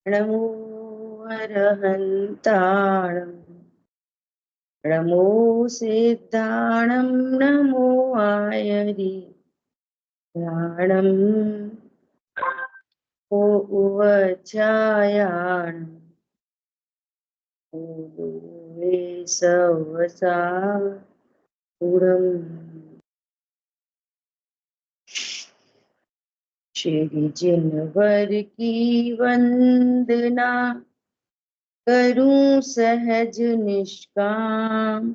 नमो अरहन्ताणं नमो सिद्धाणं नमो आयरियाणं ओ उवचायाणं ओ वे सवसा उड़म। श्री जिनवर की वंदना करूं सहज निष्काम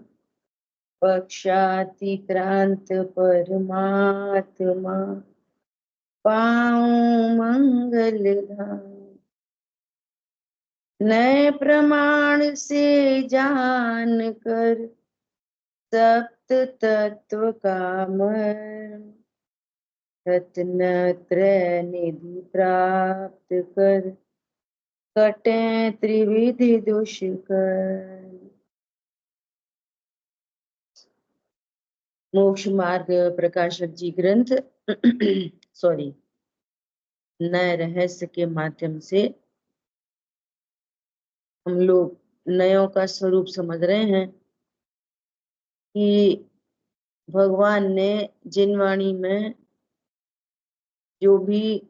पक्षातिक्रांत परमात्मा पाऊं मंगल धाम। नए प्रमाण से जान कर सप्त तत्व का मर्म रत्न त्रय निधि प्राप्त कर कटे त्रिविधि दुष्कर। मोक्ष मार्ग प्रकाशक जी ग्रंथ सॉरी नए रहस्य के माध्यम से हम लोग नयों का स्वरूप समझ रहे हैं कि भगवान ने जिनवाणी में जो भी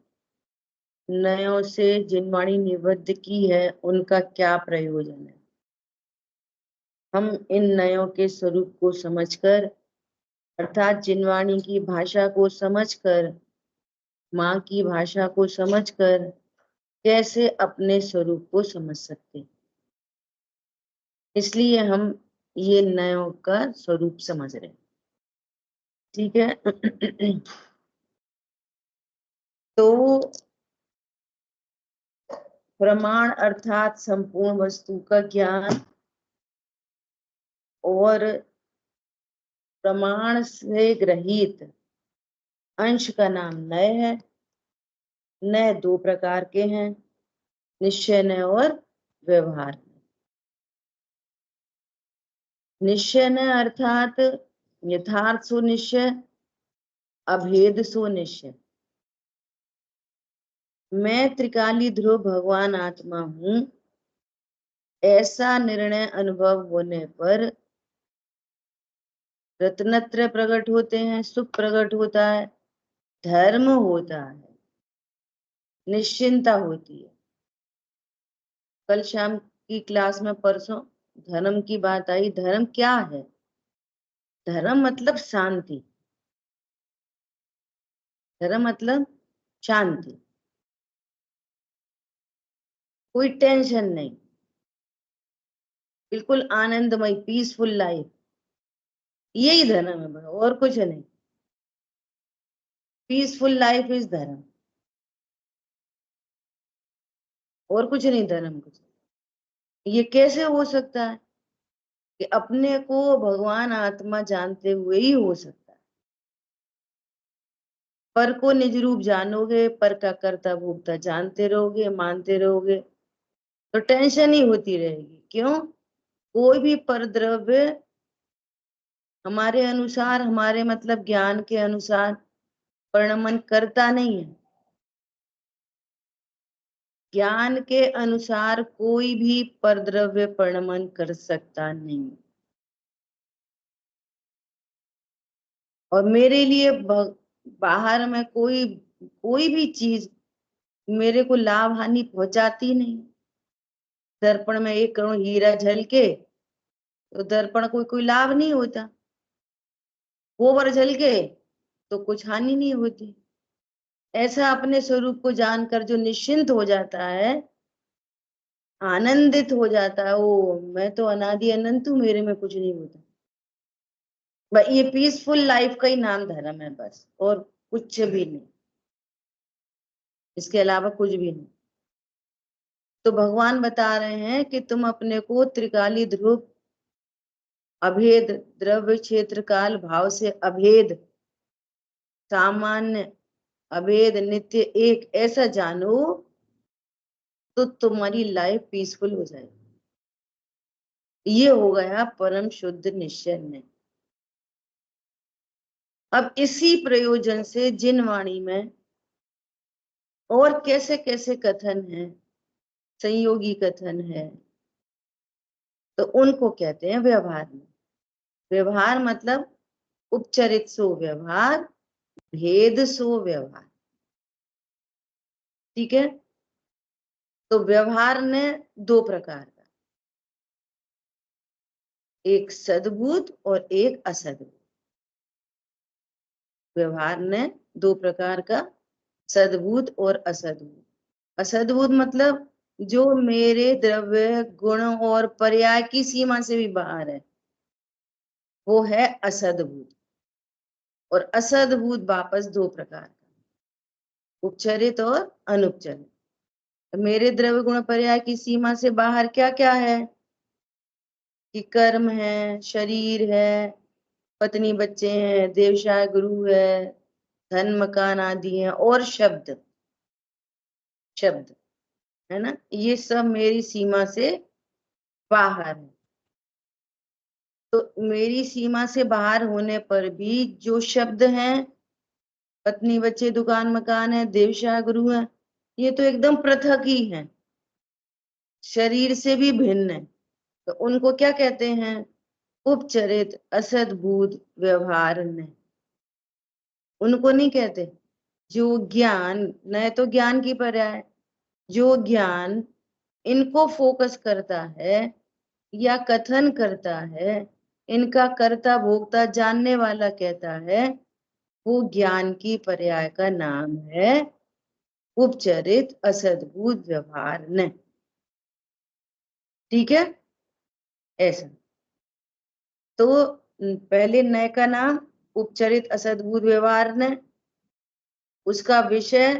नयों से जिनवाणी निबद्ध की है उनका क्या प्रयोजन है। हम इन नयों के स्वरूप को समझकर अर्थात जिनवाणी की भाषा को समझकर माँ की भाषा को समझकर कैसे अपने स्वरूप को समझ सकते, इसलिए हम ये नयों का स्वरूप समझ रहे हैं। ठीक है। तो प्रमाण अर्थात संपूर्ण वस्तु का ज्ञान और प्रमाण से ग्रहित अंश का नाम नय है। नय दो प्रकार के हैं, निश्चय नय और व्यवहार। निश्चय नय अर्थात यथार्थ सो निश्चय, अभेद सो निश्चय। मैं त्रिकाली ध्रुव भगवान आत्मा हूं, ऐसा निर्णय अनुभव होने पर रत्नत्रय प्रकट होते हैं, सुख प्रकट होता है, धर्म होता है, निश्चिंता होती है। कल शाम की क्लास में परसों धर्म की बात आई। धर्म क्या है? धर्म मतलब शांति। धर्म मतलब शांति, कोई टेंशन नहीं, बिल्कुल आनंदमय पीसफुल लाइफ, यही धर्म है और कुछ नहीं। पीसफुल लाइफ इज धर्म, और कुछ नहीं धर्म कुछ। ये कैसे हो सकता है कि अपने को भगवान आत्मा जानते हुए ही हो सकता है। पर को निज रूप जानोगे, पर का कर्ता भोक्ता जानते रहोगे, मानते रहोगे, तो टेंशन ही होती रहेगी। क्यों? कोई भी परद्रव्य हमारे अनुसार, हमारे मतलब ज्ञान के अनुसार परिणमन करता नहीं है। ज्ञान के अनुसार कोई भी परद्रव्य परिणमन कर सकता नहीं। और मेरे लिए बाहर में कोई भी चीज मेरे को लाभ हानि पहुंचाती नहीं। दर्पण में 1 करोड़ हीरा झलके तो दर्पण को कोई लाभ नहीं होता, गोबर झलके तो कुछ हानि नहीं होती। ऐसा अपने स्वरूप को जानकर जो निश्चिंत हो जाता है, आनंदित हो जाता है, ओ मैं तो अनादि अनंत हूं, मेरे में कुछ नहीं होता। ये पीसफुल लाइफ का ही नाम धर्म है बस, और कुछ भी नहीं, इसके अलावा कुछ भी नहीं। तो भगवान बता रहे हैं कि तुम अपने को त्रिकाली ध्रुव, अभेद, द्रव्य क्षेत्र काल भाव से अभेद, सामान्य, अभेद, नित्य, एक ऐसा जानो तो तुम्हारी लाइफ पीसफुल हो जाएगी। ये हो गया परम शुद्ध निश्चय में। अब इसी प्रयोजन से जिन वाणी में और कैसे कैसे कथन है, संयोगी कथन है, तो उनको कहते हैं व्यवहार में। व्यवहार मतलब उपचरित सो व्यवहार, भेद सो व्यवहार। ठीक है। तो व्यवहार ने दो प्रकार का, एक सद्भूत और एक असद्भूत। व्यवहार ने दो प्रकार का, सद्भूत और असद्भूत। असद्भूत मतलब जो मेरे द्रव्य गुण और पर्याय की सीमा से भी बाहर है, वो है असद्भूत। और असद्भूत वापस दो प्रकार का, उपचरित और अनुपचरित। मेरे द्रव्य गुण पर्याय की सीमा से बाहर क्या क्या है कि कर्म है, शरीर है, पत्नी बच्चे हैं, देवशाय गुरु है, धन मकान आदि है, और शब्द, शब्द है ना, ये सब मेरी सीमा से बाहर है। तो मेरी सीमा से बाहर होने पर भी जो शब्द हैं, पत्नी बच्चे दुकान मकान है, देवशाह गुरु है, ये तो एकदम पृथक ही है, शरीर से भी भिन्न है। तो उनको क्या कहते हैं? उपचरित असद्भूत व्यवहार ने। उनको नहीं कहते। जो ज्ञान, न तो ज्ञान की पर्याय, जो ज्ञान इनको फोकस करता है या कथन करता है, इनका कर्ता भोक्ता जानने वाला कहता है, वो ज्ञान की पर्याय का नाम है उपचरित असद्भूत व्यवहार न। ठीक है, ऐसा। तो पहले नय का नाम उपचरित असद्भूत व्यवहार न, उसका विषय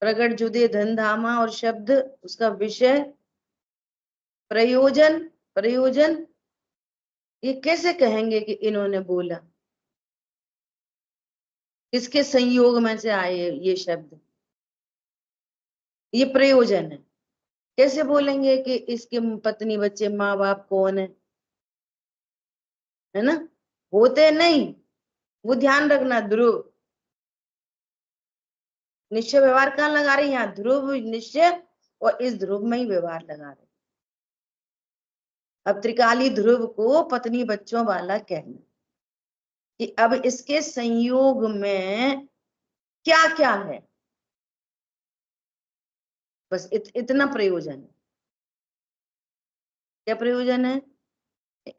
प्रगट जुदे धन धामा और शब्द, उसका विषय प्रयोजन। प्रयोजन ये कैसे कहेंगे कि इन्होंने बोला, किसके संयोग में से आए ये शब्द, ये प्रयोजन है। कैसे बोलेंगे कि इसके पत्नी बच्चे माँ बाप कौन है ना, होते नहीं। वो ध्यान रखना, ध्रुव निश्चय व्यवहार कहाँ लगा रहे हैं? यहाँ ध्रुव निश्चय, और इस ध्रुव में ही व्यवहार लगा रहे। अब त्रिकाली ध्रुव को पत्नी बच्चों वाला कहना कि अब इसके संयोग में क्या क्या है, बस इतना प्रयोजन है। क्या प्रयोजन है?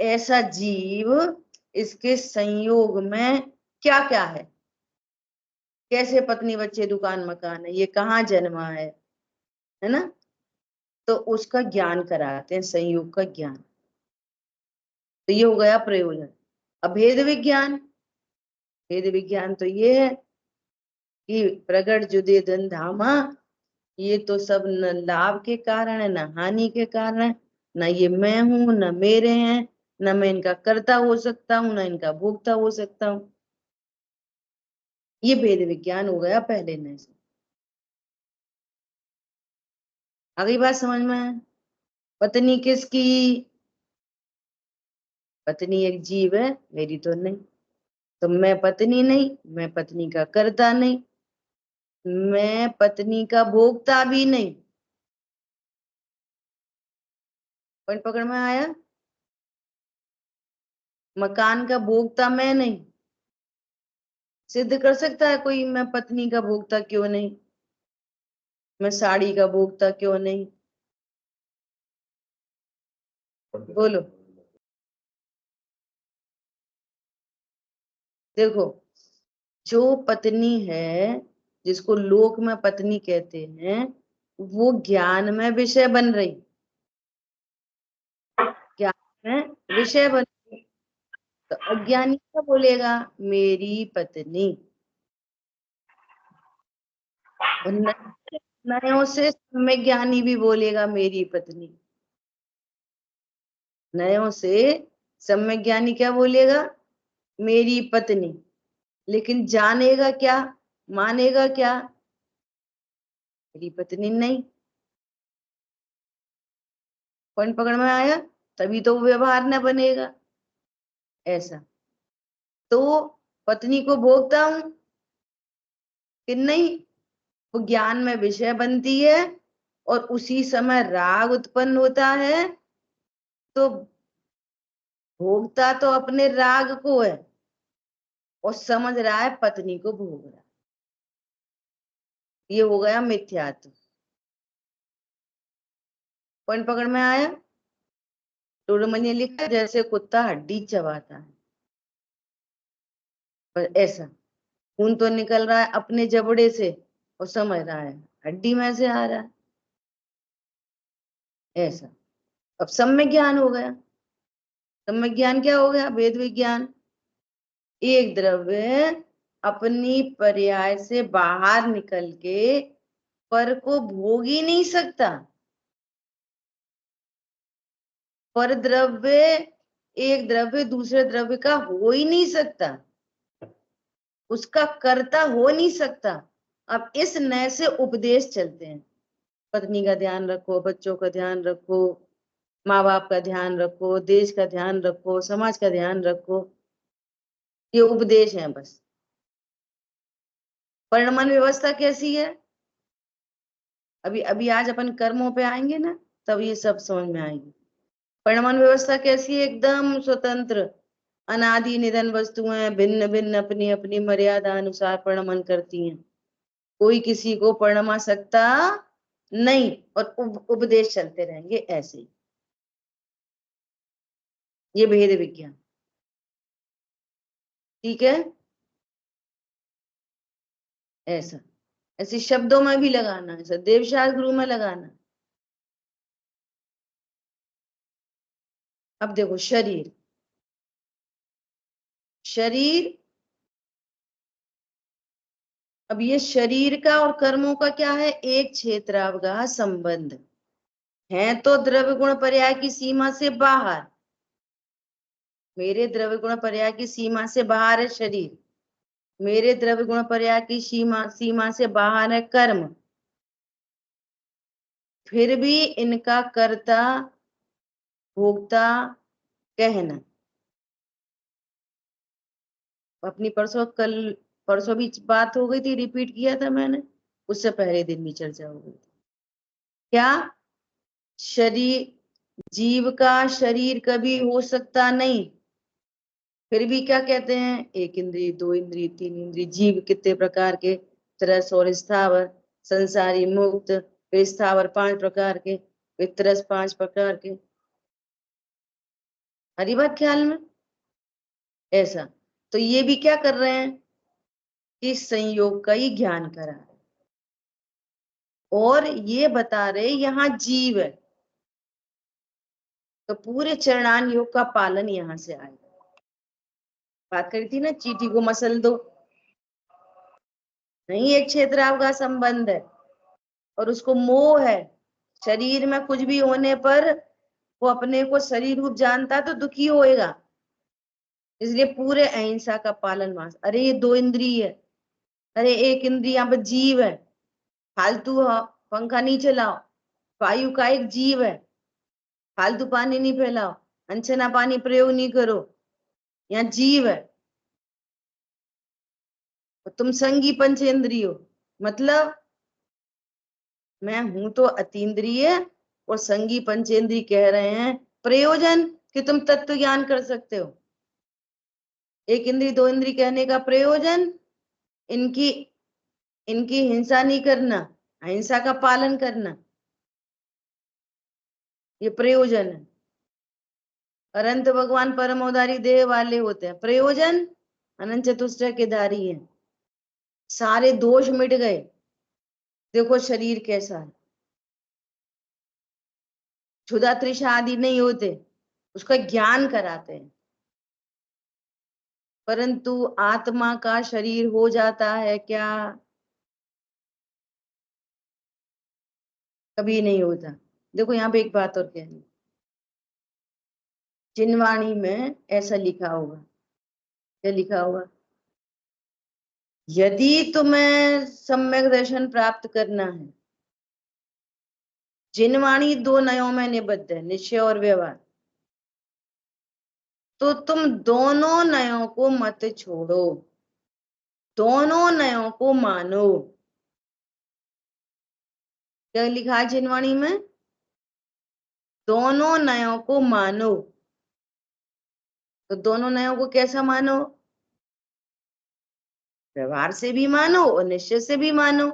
ऐसा जीव, इसके संयोग में क्या क्या है, कैसे पत्नी बच्चे दुकान मकान है, ये कहाँ जन्मा है ना, तो उसका ज्ञान कराते हैं, संयोग का ज्ञान। तो ये हो गया प्रयोजन। अब भेद विज्ञान, भेद विज्ञान तो ये है कि प्रगट जुदे धन धामा, ये तो सब न लाभ के कारण है न हानि के कारण है, न ये मैं हूं न मेरे हैं, न मैं इनका कर्ता हो सकता हूं न इनका भोक्ता हो सकता हूं। ये भेद विज्ञान हो गया पहले नए से। अगली बात समझ में है? पत्नी किसकी? पत्नी एक जीव है, मेरी तो नहीं। तो मैं पत्नी नहीं, मैं पत्नी का कर्ता नहीं, मैं पत्नी का भोक्ता भी नहीं। पॉइंट पकड़ में आया? मकान का भोक्ता मैं नहीं। सिद्ध कर सकता है कोई मैं पत्नी का भोक्ता क्यों नहीं, मैं साड़ी का भोक्ता क्यों नहीं? बोलो। देखो, जो पत्नी है, जिसको लोक में पत्नी कहते हैं, वो ज्ञान में विषय बन रही, ज्ञान में विषय बन रही। तो अज्ञानी क्या बोलेगा? मेरी पत्नी। और नयों से सम्यक ज्ञानी भी बोलेगा मेरी पत्नी। नयों से सम्यक ज्ञानी क्या बोलेगा? मेरी पत्नी। लेकिन जानेगा क्या, मानेगा क्या? मेरी पत्नी नहीं। पॉइंट पकड़ में आया? तभी तो व्यवहार न बनेगा। ऐसा। तो पत्नी को भोगता हूं कि नहीं? वो ज्ञान में विषय बनती है और उसी समय राग उत्पन्न होता है, तो भोगता तो अपने राग को है और समझ रहा है पत्नी को भोग रहा है। ये हो गया मिथ्यात्व। पॉइंट पकड़ में आया? टोडरमन ने लिखा जैसे कुत्ता हड्डी चबाता है, पर ऐसा खून तो निकल रहा है अपने जबड़े से और समझ रहा है हड्डी में से आ रहा है, ऐसा। अब सम्यक ज्ञान हो गया। सम्यक ज्ञान क्या हो गया? वेद विज्ञान। एक द्रव्य अपनी पर्याय से बाहर निकल के पर को भोग ही नहीं सकता। पर द्रव्य, एक द्रव्य दूसरे द्रव्य का हो ही नहीं सकता, उसका कर्ता हो नहीं सकता। अब इस नए से उपदेश चलते हैं, पत्नी का ध्यान रखो, बच्चों का ध्यान रखो, माँ बाप का ध्यान रखो, देश का ध्यान रखो, समाज का ध्यान रखो। ये उपदेश है बस। वर्णमान व्यवस्था कैसी है? अभी अभी आज अपन कर्मों पे आएंगे ना, तब ये सब समझ में आएगी। वर्णमान व्यवस्था कैसी है? एकदम स्वतंत्र, अनादि निधन वस्तुएं भिन्न भिन्न अपनी अपनी मर्यादा अनुसार परिणमन करती हैं। कोई किसी को परिणमा सकता नहीं, और उपदेश चलते रहेंगे ऐसे ही। ये भेद विज्ञान, ठीक है? ऐसा, ऐसे शब्दों में भी लगाना, ऐसा देवशास्त्र गुरु में लगाना। अब देखो, शरीर, शरीर, अब ये शरीर का और कर्मों का क्या है? एक क्षेत्रावगाह संबंध है, तो द्रव्य गुण पर्याय की सीमा से बाहर। मेरे द्रव्य गुण पर्याय की सीमा से बाहर है शरीर, मेरे द्रव्य गुण पर्याय की सीमा सीमा से बाहर है कर्म। फिर भी इनका कर्ता भोक्ता कहना। अपनी परसों भी बात हो गई थी, रिपीट किया था मैंने, उससे पहले दिन भी चर्चा हो गई थी। क्या? शरीर, जीव का शरीर कभी हो सकता नहीं। फिर भी क्या कहते हैं? एक इंद्रिय, दो इंद्रिय, तीन इंद्रिय, जीव कितने प्रकार के? तरस और स्थावर, संसारी, मुक्त, फिर स्थावर 5 प्रकार के, फिर तरस 5 प्रकार के। हरी बात ख्याल में? ऐसा, तो ये भी क्या कर रहे हैं? इस संयोग का ही ज्ञान करा रहे, और ये बता रहे यहाँ जीव है, तो पूरे चरणान योग का पालन यहाँ से आएगा। बात करी थी ना, चींटी को मसल दो, नहीं, एक क्षेत्र का संबंध है और उसको मोह है। शरीर में कुछ भी होने पर वो अपने को शरीर रूप जानता तो दुखी होएगा, इसलिए पूरे अहिंसा का पालन मास। अरे ये 2 इंद्रिय है, अरे 1 इंद्रिय, यहाँ पर जीव है, फालतू पंखा नहीं चलाओ, वायु का एक जीव है, फालतू पानी नहीं फैलाओ, अनछना पानी प्रयोग नहीं करो, यहाँ जीव है। तो तुम संगी पंचेंद्रिय हो, मतलब मैं हूं तो अतीन्द्रिय और संगी पंचेंद्रिय कह रहे हैं। प्रयोजन कि तुम तत्व ज्ञान कर सकते हो। 1 इंद्रिय 2 इंद्रिय कहने का प्रयोजन इनकी इनकी हिंसा नहीं करना, अहिंसा का पालन करना, ये प्रयोजन है। अनंत भगवान परम औदारी देह वाले होते हैं। प्रयोजन अनंत चतुष्टय के धारी है, सारे दोष मिट गए। देखो शरीर कैसा है, क्षुधा तृषा आदि नहीं होते, उसका ज्ञान कराते हैं। परंतु आत्मा का शरीर हो जाता है क्या? कभी नहीं होता। देखो यहाँ पे एक बात और कहनी, जिनवाणी में ऐसा लिखा होगा, क्या लिखा होगा? यदि तुम्हें सम्यक दर्शन प्राप्त करना है, जिनवाणी 2 नयों में निबद्ध है, निश्चय और व्यवहार, तो तुम दोनों नयों को मत छोड़ो, दोनों नयों को मानो। क्या लिखा है जिनवाणी में? दोनों नयों को मानो। तो दोनों नयों को कैसा मानो? व्यवहार से भी मानो और निश्चय से भी मानो।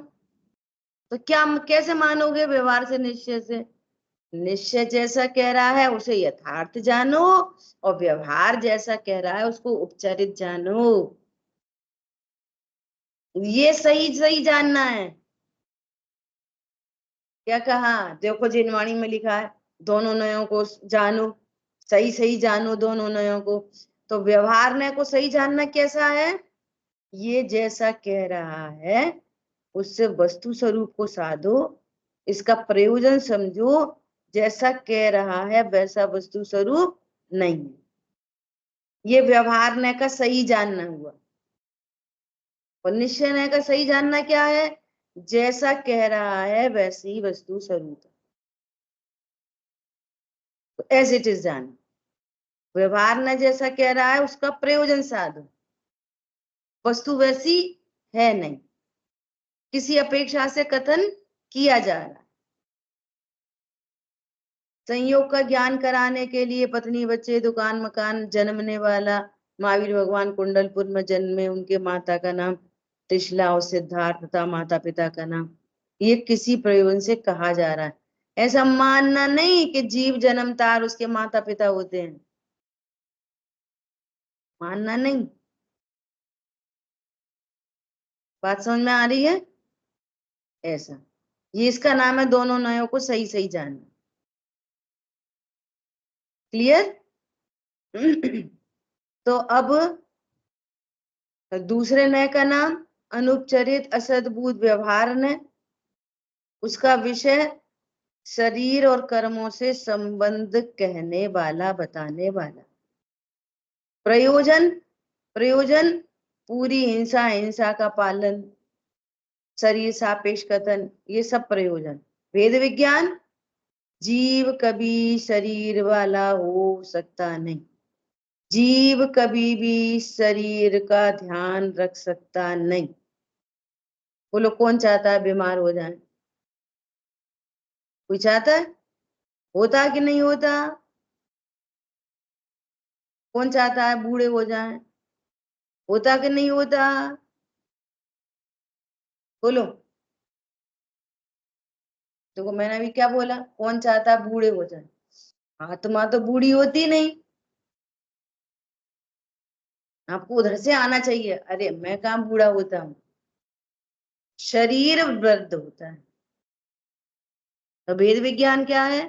तो क्या कैसे मानोगे व्यवहार से निश्चय से? निश्चय जैसा कह रहा है उसे यथार्थ जानो, और व्यवहार जैसा कह रहा है उसको उपचारित जानो। ये सही सही जानना है। क्या कहा? देखो जिनवाणी में लिखा है दोनों नयों को जानो, सही सही जानो दोनों नयों को। तो व्यवहार नय को सही जानना कैसा है? ये जैसा कह रहा है उससे वस्तु स्वरूप को साधो, इसका प्रयोजन समझो। जैसा कह रहा है वैसा वस्तु स्वरूप नहीं है। ये व्यवहार नय का सही जानना हुआ। और निश्चय नय का सही जानना क्या है? जैसा कह रहा है वैसी ही वस्तु स्वरूप है, तो एज इट इज जानो। व्यवहार न जैसा कह रहा है उसका प्रयोजन साधो, वस्तु वैसी है नहीं, किसी अपेक्षा से कथन किया जा रहा है। संयोग का ज्ञान कराने के लिए पत्नी बच्चे दुकान मकान जन्मने वाला महावीर भगवान कुंडलपुर में जन्मे, उनके माता का नाम त्रिशला और सिद्धार्थ तथा माता पिता का नाम, ये किसी प्रयोजन से कहा जा रहा है। ऐसा मानना नहीं कि जीव जन्मता उसके माता पिता होते हैं, मानना नहीं। बात समझ में आ रही है? ऐसा, ये इसका नाम है दोनों नयों को सही सही जानना। क्लियर? तो अब दूसरे नय का नाम अनुपचरित असद्भुत व्यवहार नय। उसका विषय शरीर और कर्मों से संबंध कहने वाला, बताने वाला। प्रयोजन, प्रयोजन पूरी हिंसा, हिंसा का पालन, शरीर सापेक्ष कथन, ये सब प्रयोजन। वेद विज्ञान, जीव कभी शरीर वाला हो सकता नहीं, जीव कभी भी शरीर का ध्यान रख सकता नहीं। बोलो कौन चाहता है बीमार हो जाए? कोई चाहता है? होता कि नहीं होता? कौन चाहता है बूढ़े हो जाए? होता कि नहीं होता? बोलो। देखो मैंने अभी क्या बोला, कौन चाहता है बूढ़े हो जाए? आत्मा तो बूढ़ी होती नहीं। आपको उधर से आना चाहिए, अरे मैं कहाँ बूढ़ा होता हूँ, शरीर वृद्ध होता है। तो वेद विज्ञान क्या है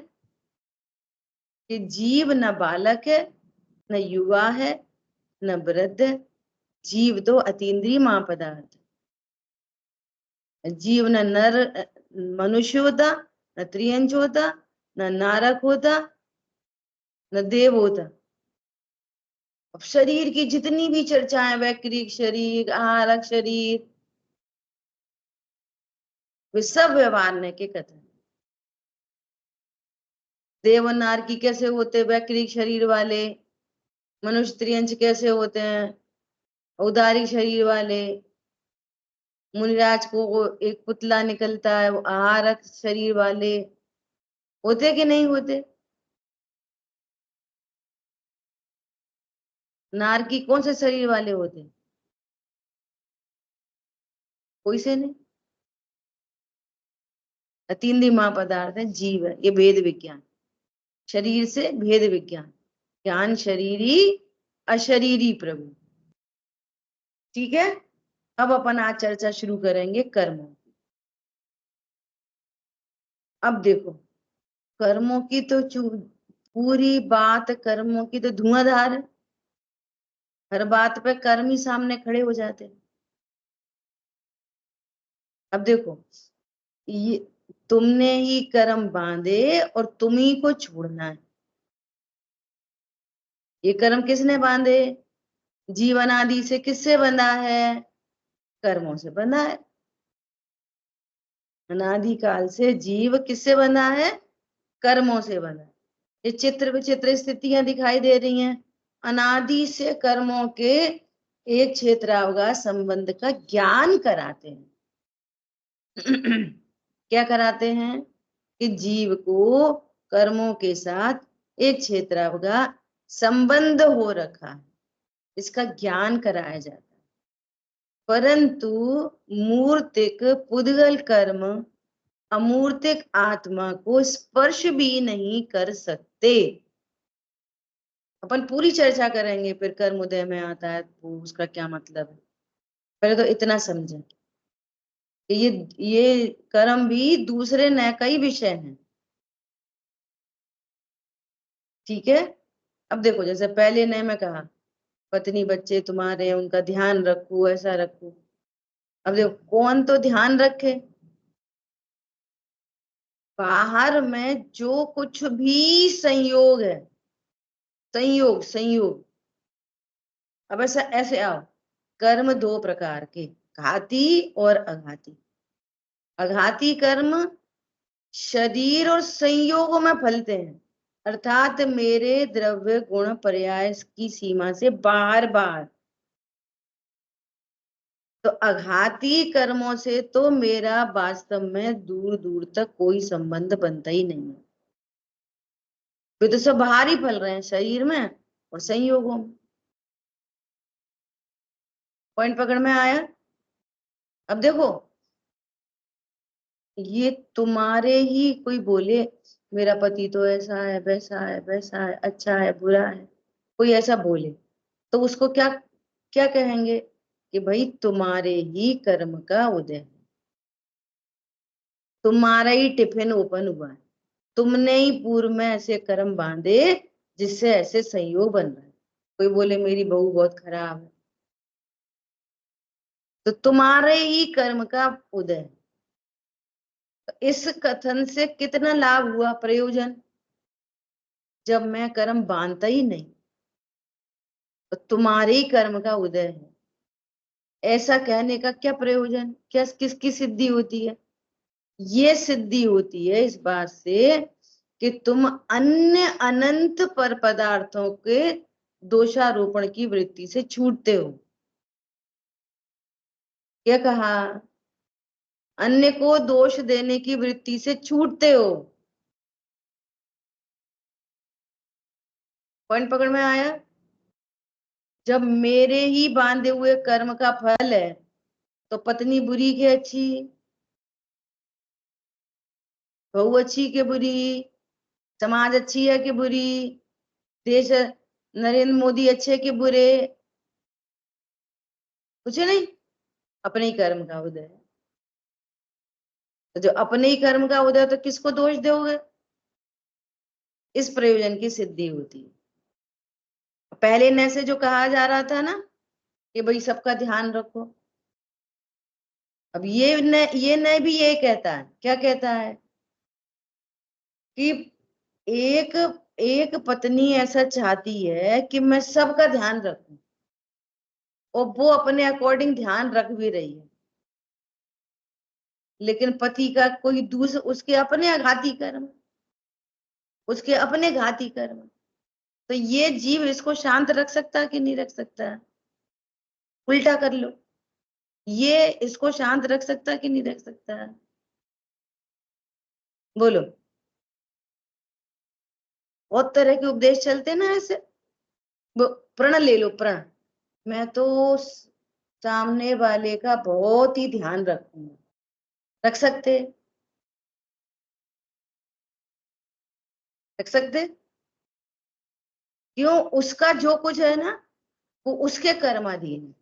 कि जीव न बालक है, न युवा है, न वृद्ध है। जीव तो अतीन्द्रिय महापदार्थ है। जीव न नर मनुष्य होता, न त्रियंच होता, न नारक होता, न देव होता। अब शरीर की जितनी भी चर्चाएं, वैक्रिक शरीर, आहारक शरीर, वे सब व्यवहार के कथन। देव नार की कैसे होते वैक्रिक शरीर वाले, मनुष्य त्रियंच कैसे होते हैं औदारिक शरीर वाले, मुनिराज को एक पुतला निकलता है वो आहारक शरीर वाले होते कि नहीं होते? नार की कौन से शरीर वाले होते? कोई से नहीं। अतीन्द्रिय महापदार्थ है, जीव है, ये भेद विज्ञान। शरीर से भेद विज्ञान, ज्ञान शरीरी अशरीरी प्रभु। ठीक है, अब अपन आज चर्चा शुरू करेंगे कर्मों की। अब देखो कर्मों की तो पूरी बात कर्मों की तो धुआंधार है, हर बात पे कर्म ही सामने खड़े हो जाते हैं। अब देखो ये तुमने ही कर्म बांधे और तुम ही को छोड़ना है। ये कर्म किसने बांधे? जीवन आदि से किससे बंधा है? कर्मों से बंधा है। अनादि काल से जीव किससे बंधा है? कर्मों से बंधा है। ये चित्र विचित्र स्थितियां दिखाई दे रही हैं, अनादि से कर्मों के एक क्षेत्रावकाश संबंध का ज्ञान कराते हैं। क्या कराते हैं कि जीव को कर्मों के साथ एक क्षेत्र का संबंध हो रखा है, इसका ज्ञान कराया जाता है। परंतु मूर्तिक पुद्गल कर्म अमूर्तिक आत्मा को स्पर्श भी नहीं कर सकते। अपन पूरी चर्चा करेंगे फिर कर्म उदय में आता है तो उसका क्या मतलब है। पहले तो इतना समझें कि ये कर्म भी दूसरे नए कई विषय हैं। ठीक है, अब देखो जैसे पहले नए में कहा पत्नी बच्चे तुम्हारे उनका ध्यान रखो, ऐसा रखो। अब देखो कौन तो ध्यान रखे, बाहर में जो कुछ भी संयोग है, संयोग संयोग। अब ऐसा ऐसे आओ, कर्म दो प्रकार के, घाती और अघाती। अघाती कर्म शरीर और संयोगों में फलते हैं, अर्थात मेरे द्रव्य गुण पर्याय की सीमा से बाहर बाहर। तो अघाती कर्मों से तो मेरा वास्तव में दूर दूर तक कोई संबंध बनता ही नहीं है, वे तो सब बाहर ही फल रहे हैं शरीर में और संयोगों में। पॉइंट पकड़ में आया। अब देखो ये तुम्हारे ही कोई बोले मेरा पति तो ऐसा है वैसा है वैसा है, अच्छा है बुरा है, कोई ऐसा बोले तो उसको क्या क्या कहेंगे कि भाई तुम्हारे ही कर्म का उदय है, तुम्हारा ही टिफिन ओपन हुआ है, तुमने ही पूर्व में ऐसे कर्म बांधे जिससे ऐसे संयोग बन रहा है। कोई बोले मेरी बहू बहुत खराब है, तो तुम्हारे ही कर्म का उदय है। तो इस कथन से कितना लाभ हुआ, प्रयोजन। जब मैं कर्म बांधता ही नहीं तो तुम्हारे ही कर्म का उदय है, ऐसा कहने का क्या प्रयोजन, क्या किसकी सिद्धि होती है। ये सिद्धि होती है इस बात से कि तुम अन्य अनंत पर पदार्थों के दोषारोपण की वृत्ति से छूटते हो। क्या कहा, अन्य को दोष देने की वृत्ति से छूटते हो। पॉइंट पकड़ में आया। जब मेरे ही बांधे हुए कर्म का फल है तो पत्नी बुरी के अच्छी, बहू अच्छी के बुरी, समाज अच्छी है कि बुरी, देश नरेंद्र मोदी अच्छे के बुरे, कुछ नहीं, अपने ही कर्म का उदय है। तो जो अपने ही कर्म का उदय तो किसको दोष दोगे, इस प्रयोजन की सिद्धि होती है। पहले न से जो कहा जा रहा था ना कि भाई सबका ध्यान रखो, अब ये न भी ये कहता है, क्या कहता है कि एक एक पत्नी ऐसा चाहती है कि मैं सबका ध्यान रखूं, और वो अपने अकॉर्डिंग ध्यान रख भी रही है, लेकिन पति का कोई दूसरा, उसके अपने आघाती कर्म, उसके अपने घाती कर्म। तो ये जीव इसको शांत रख सकता है कि नहीं रख सकता है। उल्टा कर लो, ये इसको शांत रख सकता है कि नहीं रख सकता है, बोलो। बहुत तरह के उपदेश चलते ना ऐसे। प्रण ले लो, प्रण, मैं तो सामने वाले का बहुत ही ध्यान रखूंगा, रख सकते, रख सकते। क्यों, उसका जो कुछ है ना वो उसके कर्माधीन है,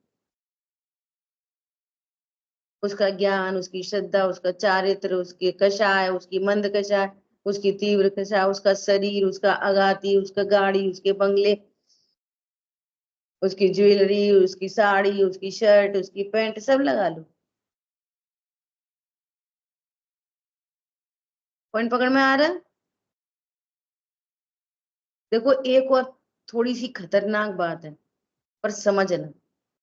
उसका ज्ञान, उसकी श्रद्धा, उसका चारित्र, उसके कषाय, उसकी मंद कषाय, उसकी तीव्र कषाय, उसका शरीर, उसका अगाती, उसका गाड़ी, उसके बंगले, उसकी ज्वेलरी, उसकी साड़ी, उसकी शर्ट, उसकी पैंट, सब लगा लो। पॉइंट पकड़ में आ रहा है। देखो एक और थोड़ी सी खतरनाक बात है, पर समझना,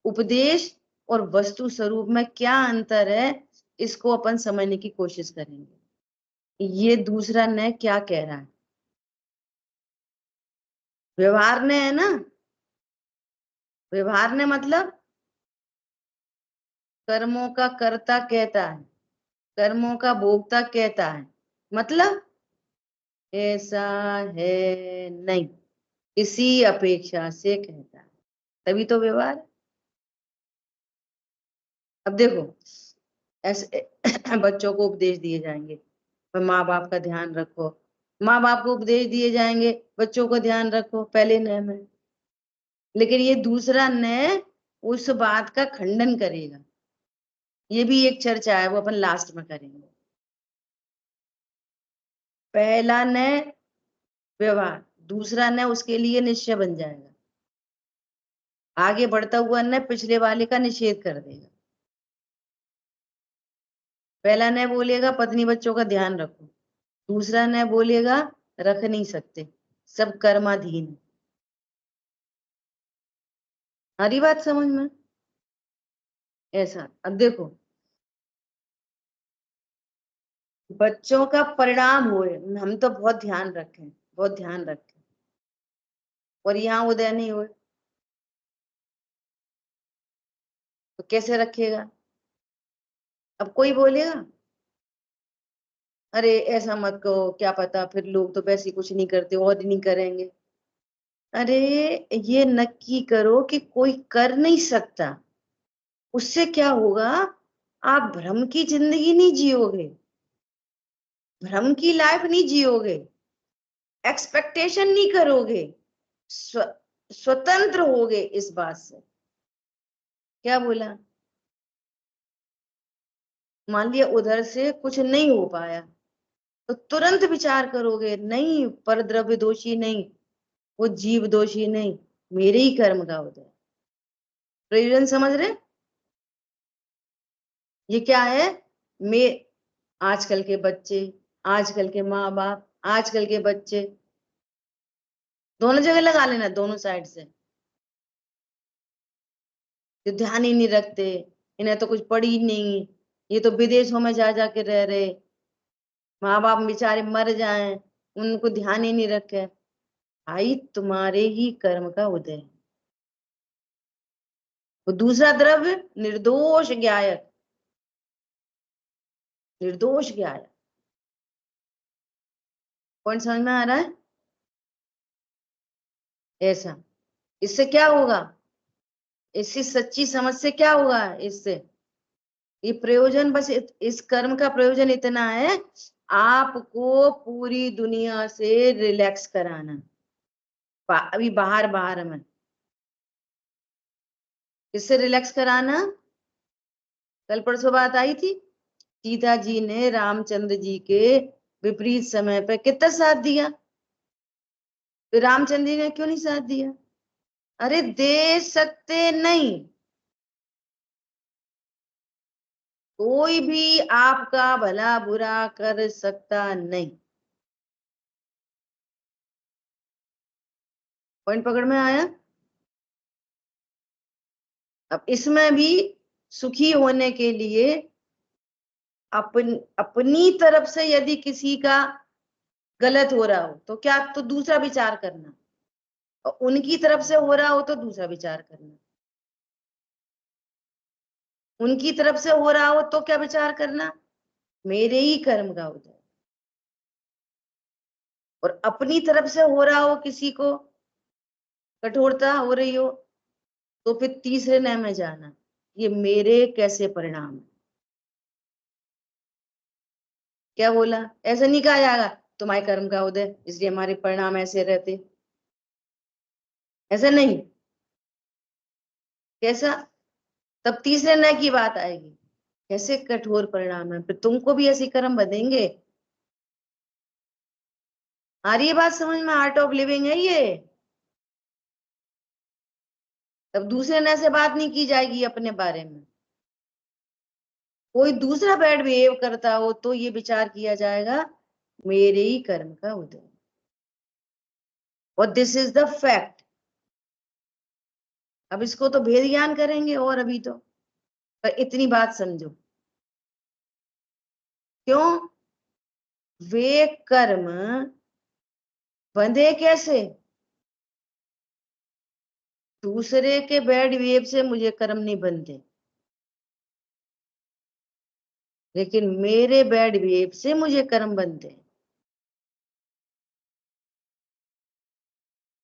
उपदेश और वस्तु स्वरूप में क्या अंतर है, इसको अपन समझने की कोशिश करेंगे। ये दूसरा न क्या कह रहा है, व्यवहार ने है ना, व्यवहार ने मतलब कर्मों का कर्ता कहता है, कर्मों का भोक्ता कहता है, मतलब ऐसा है नहीं, इसी अपेक्षा से कहता है, तभी तो व्यवहार है। अब देखो, ऐसे बच्चों को उपदेश दिए जाएंगे, माँ बाप का ध्यान रखो, माँ बाप को उपदेश दिए जाएंगे, बच्चों को ध्यान रखो, पहले नए में। लेकिन ये दूसरा नए उस बात का खंडन करेगा, ये भी एक चर्चा है, वो अपन लास्ट में करेंगे। पहला नए व्यवहार, दूसरा नए उसके लिए निश्चय बन जाएगा, आगे बढ़ता हुआ नए पिछले वाले का निषेध कर देगा। पहला नए बोलेगा पत्नी बच्चों का ध्यान रखो, दूसरा नए बोलेगा रख नहीं सकते, सब कर्माधीन है। हरी बात समझ में? ऐसा अब देखो, बच्चों का परिणाम हुए, हम तो बहुत ध्यान रखें, बहुत ध्यान रखें, और यहाँ उदय नहीं हुए तो कैसे रखेगा? अब कोई बोलेगा अरे ऐसा मत कहो, क्या पता फिर लोग तो वैसे ही कुछ नहीं करते और नहीं करेंगे। अरे ये नक्की करो कि कोई कर नहीं सकता, उससे क्या होगा, आप भ्रम की जिंदगी नहीं जियोगे, भ्रम की लाइफ नहीं जियोगे, एक्सपेक्टेशन नहीं करोगे, स्व, स्वतंत्र होगे इस बात से। क्या बोला? मान लिया उधर से कुछ नहीं हो पाया, तो तुरंत विचार करोगे नहीं, परद्रव्य दोषी नहीं, वो जीव दोषी नहीं, मेरे ही कर्म का उदय। प्रयोजन समझ रहे? ये क्या है? मैं, आजकल के बच्चे, आजकल के माँ बाप, आजकल के बच्चे, दोनों जगह लगा लेना, दोनों साइड से, जो ध्यान ही नहीं रखते, इन्हें तो कुछ पड़ी ही नहीं, ये तो विदेशों में जा जाके रह रहे, माँ बाप बेचारे मर जाएं, उनको ध्यान ही नहीं रखे। भाई तुम्हारे ही कर्म का उदय है। वो दूसरा द्रव्य निर्दोष ज्ञायक, निर्दोष ज्ञायक। पॉइंट समझ में आ रहा है? ऐसा, इससे क्या होगा, इसकी सच्ची समझ से क्या होगा, इससे ये प्रयोजन बस इस कर्म का प्रयोजन इतना है, आपको पूरी दुनिया से रिलैक्स कराना। अभी बाहर बाहर में किससे रिलैक्स कराना? कल परसों बात आई थी, सीता जी ने रामचंद्र जी के विपरीत समय पे कितना साथ दिया, फिर रामचंद्र जी ने क्यों नहीं साथ दिया? अरे दे सकते नहीं, कोई भी आपका भला बुरा कर सकता नहीं। पॉइंट पकड़ में आया? अब इसमें भी सुखी होने के लिए अपनी तरफ से यदि किसी का गलत हो रहा हो तो क्या, तो दूसरा विचार करना, और उनकी तरफ से हो रहा हो तो दूसरा विचार करना, उनकी तरफ से हो रहा हो तो क्या विचार करना, मेरे ही कर्म का उदय। और अपनी तरफ से हो रहा हो किसी को कठोरता हो रही हो, तो फिर तीसरे नय में जाना, ये मेरे कैसे परिणाम है। क्या बोला? ऐसा नहीं कहा जाएगा तुम्हारे कर्म का उदय इसलिए हमारे परिणाम ऐसे रहते, ऐसा नहीं। कैसा? तब तीसरे नय की बात आएगी, कैसे कठोर परिणाम है, फिर तुमको भी ऐसे कर्म बंधेंगे। आ रही है बात समझ में? आर्ट ऑफ लिविंग है ये। तब दूसरे नय से बात नहीं की जाएगी अपने बारे में, कोई दूसरा बैड बिहेव करता हो तो ये विचार किया जाएगा मेरे ही कर्म का उदय, और दिस इज द फैक्ट। अब इसको तो भेद ज्ञान करेंगे, और अभी तो पर इतनी बात समझो, क्यों वे कर्म बंधे कैसे, दूसरे के बैड बिहेव से मुझे कर्म नहीं बनते, लेकिन मेरे बैड बिहेव से मुझे कर्म बनते हैं।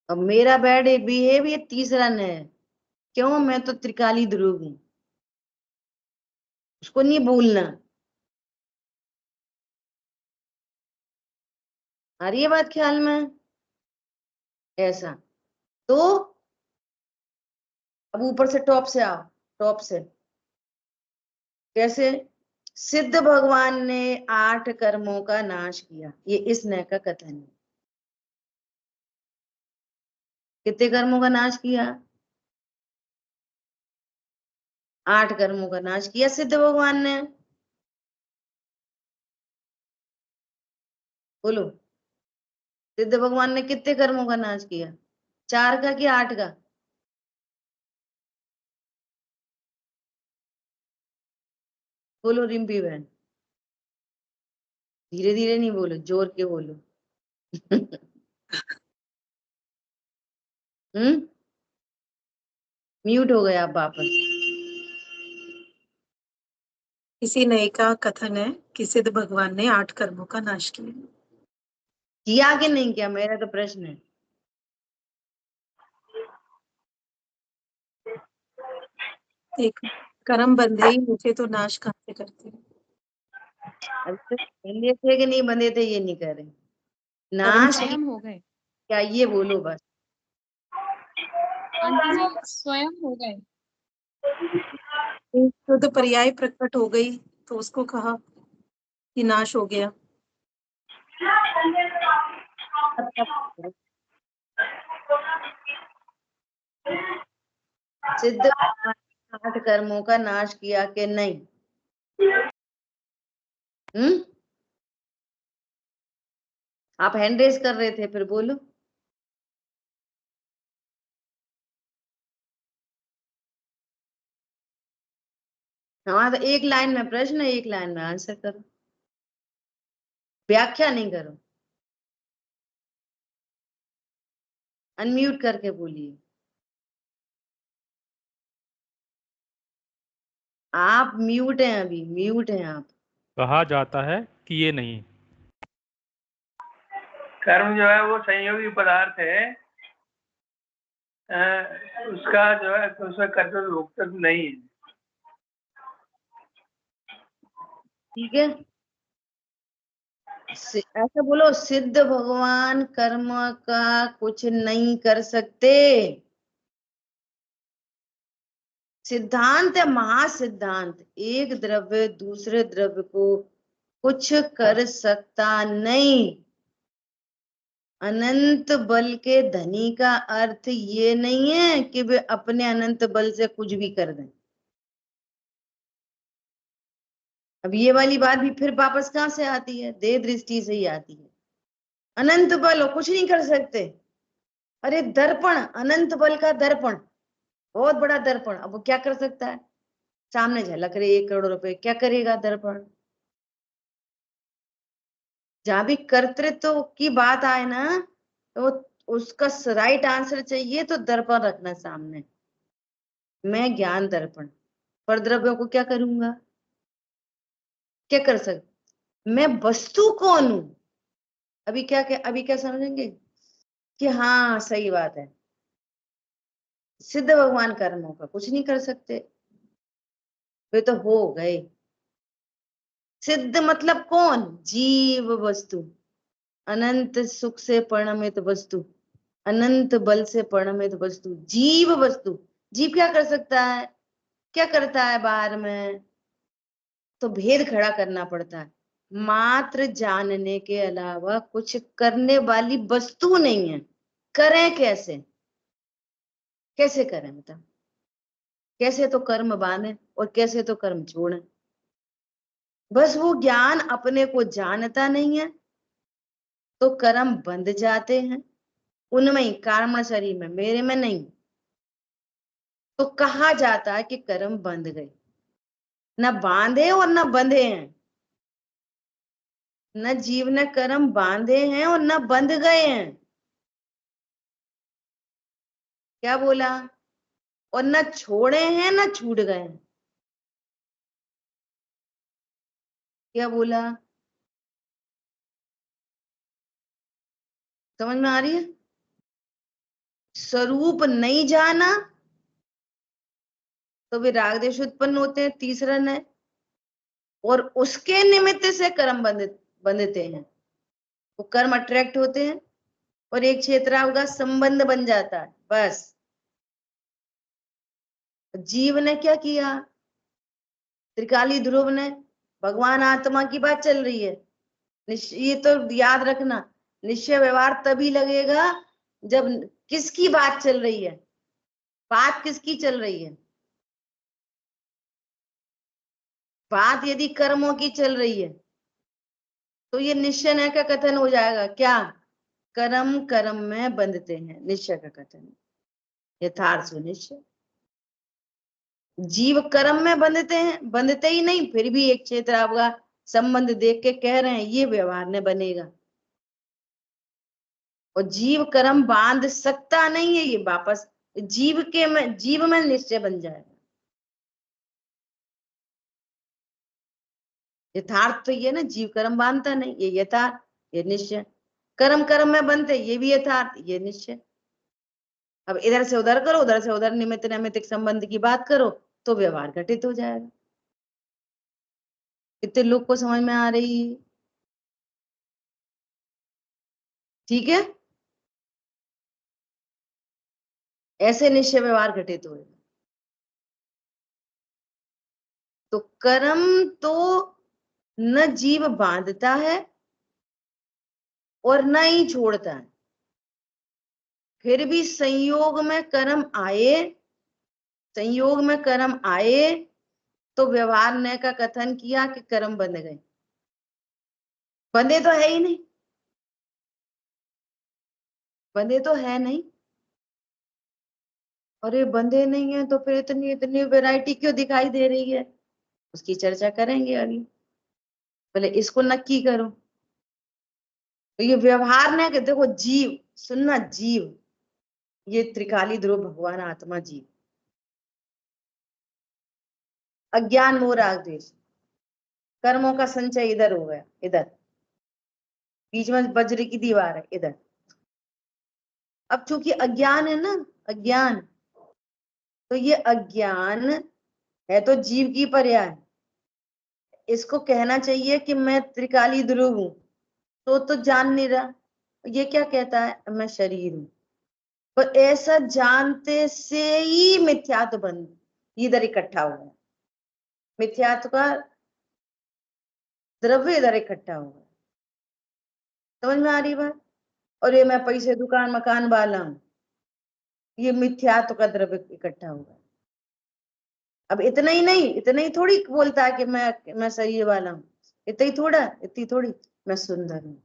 और मेरा बैड बिहेव ये तीसरा न है। क्यों? मैं तो त्रिकाली ध्रुव हूं, उसको नहीं भूलना। आ रही है बात ख्याल में? ऐसा। तो अब ऊपर से टॉप से आओ, टॉप से। कैसे? सिद्ध भगवान ने 8 कर्मों का नाश किया, ये इस नय का कथन है। कितने कर्मों का नाश किया? 8 कर्मों का नाश किया सिद्ध भगवान ने। बोलो, सिद्ध भगवान ने कितने कर्मों का नाश किया? 4 का कि 8 का? बोलो रिम्पी बहन, धीरे धीरे नहीं बोलो, जोर के बोलो। हम्म, म्यूट हो गए आप वापस। इसी नए का कथन है कि सिद्ध भगवान ने 8 कर्मों का नाश किया। किया कि नहीं किया, मेरा तो प्रश्न है। एक कर्म बंधे ही मुझे तो नाश कहाँ से करते हैं। अभी तक बंधे थे कि नहीं बंधे थे ये नहीं कर रहे। कर्म नाश स्वयं हो गए क्या, ये बोलो बस। आंटी जी, स्वयं हो गए। शुद्ध पर्याय प्रकट हो गई तो उसको कहा कि नाश हो गया। सिद्ध भगवान ने 8 कर्मों का नाश किया कि नहीं? हम्म, आप हैंड रेस कर रहे थे, फिर बोलो। हाँ, तो एक लाइन में प्रश्न, एक लाइन में आंसर करो, व्याख्या नहीं करो। अनम्यूट करके बोलिए। आप म्यूट हैं, अभी म्यूट हैं आप। कहा जाता है कि ये नहीं। कर्म जो है वो संयोगी पदार्थ है, उसका जो है उसमें कर्तव्य भोक्तव्य नहीं है। ठीक है, ऐसा बोलो, सिद्ध भगवान कर्म का कुछ नहीं कर सकते। सिद्धांत है, महासिद्धांत। एक द्रव्य दूसरे द्रव्य को कुछ कर सकता नहीं। अनंत बल के धनी का अर्थ ये नहीं है कि वे अपने अनंत बल से कुछ भी कर दें। अब ये वाली बात भी फिर वापस कहां से आती है? देह दृष्टि से ही आती है। अनंत बल हो, कुछ नहीं कर सकते। अरे दर्पण, अनंत बल का दर्पण, बहुत बड़ा दर्पण, अब वो क्या कर सकता है? सामने झलक रहे 1 करोड़ रुपए, क्या करेगा दर्पण? जहां भी कर्तृत्व की बात आए ना, तो उसका राइट आंसर चाहिए, तो दर्पण रखना सामने। मैं ज्ञान दर्पण, पर द्रव्यों को क्या करूंगा? क्या कर सकते? मैं वस्तु कौन हूं? अभी क्या समझेंगे कि हाँ सही बात है, सिद्ध भगवान कर्मों का कुछ नहीं कर सकते, वे तो हो गए। सिद्ध मतलब कौन? जीव वस्तु, अनंत सुख से परिणमित वस्तु, अनंत बल से परिणमित वस्तु, जीव वस्तु। जीव क्या कर सकता है? क्या करता है बाहर में? तो भेद खड़ा करना पड़ता है। मात्र जानने के अलावा कुछ करने वाली वस्तु नहीं है। करें कैसे? कैसे करें मतलब? कैसे तो कर्म बांधे और कैसे तो कर्म छोड़े। बस वो ज्ञान अपने को जानता नहीं है, तो कर्म बंध जाते हैं उनमें ही, कारण शरीर में, मेरे में नहीं। तो कहा जाता है कि कर्म बंध गए। न बांधे और न बंधे हैं। न जीव ने कर्म बांधे हैं और न बंध गए हैं। क्या बोला? और न छोड़े हैं न छूट गए हैं। क्या बोला? समझ में आ रही है? स्वरूप नहीं जाना तो वे राग देश उत्पन्न होते हैं, तीसरा न्याय। और उसके निमित्त से कर्म बंधते हैं, वो कर्म अट्रैक्ट होते हैं और एक क्षेत्र का संबंध बन जाता है। बस जीव ने क्या किया? त्रिकाली ध्रुव ने, भगवान आत्मा की बात चल रही है, ये तो याद रखना, निश्चय व्यवहार तभी लगेगा जब किसकी बात चल रही है, बात किसकी चल रही है? बात यदि कर्मों की चल रही है तो ये निश्चय न का कथन हो जाएगा। क्या? कर्म कर्म में बंधते हैं, निश्चय का कथन, यथार्थ निश्चय। जीव कर्म में बंधते हैं, बंधते ही नहीं, फिर भी एक क्षेत्र आपका संबंध देख के कह रहे हैं ये व्यवहार ने बनेगा। और जीव कर्म बांध सकता नहीं है, ये वापस जीव में निश्चय बन जाएगा। यथार्थ तो ये ना, जीव कर्म बांधता नहीं, ये यथार्थ, ये निश्चय। कर्म कर्म में बनते, ये भी यथार्थ, ये निश्चय। अब इधर से उधर करो, उधर से उधर निमित्त नैमित्तिक संबंध की बात करो तो व्यवहार घटित हो जाएगा। कितने लोग को समझ में आ रही है? ठीक है, ऐसे निश्चय व्यवहार घटित हो। तो कर्म तो न जीव बांधता है और न ही छोड़ता है, फिर भी संयोग में कर्म आए तो व्यवहार ने का कथन किया कि कर्म बंध गए। बंधे तो है ही नहीं, बंधे तो है नहीं। अरे बंधे नहीं है तो फिर इतनी इतनी वैरायटी क्यों दिखाई दे रही है? उसकी चर्चा करेंगे अभी, पहले इसको नक्की करो। तो ये व्यवहार ने कि देखो जीव, सुनना, जीव ये त्रिकाली ध्रुव भगवान आत्मा जीव, अज्ञान मोह राग द्वेष, कर्मों का संचय इधर हो गया, इधर बीच में वज्र की दीवार है इधर। अब चूंकि अज्ञान है ना, अज्ञान, तो ये अज्ञान है तो जीव की पर्याय। इसको कहना चाहिए कि मैं त्रिकाली ध्रुव हूं, तो जान नहीं रहा। ये क्या कहता है? मैं शरीर हूं। पर ऐसा जानते से ही मिथ्यात्व बन इधर इकट्ठा हुआ, मिथ्यात्व का द्रव्य इधर इकट्ठा हुआ। समझ में आ रही बात? और ये मैं पैसे दुकान मकान वाला हूं, ये मिथ्यात्व का द्रव्य इकट्ठा हुआ। अब इतना ही नहीं, इतना ही थोड़ी बोलता है कि मैं शरीर वाला हूँ, इतना ही थोड़ा, इतनी थोड़ी, मैं सुंदर हूँ,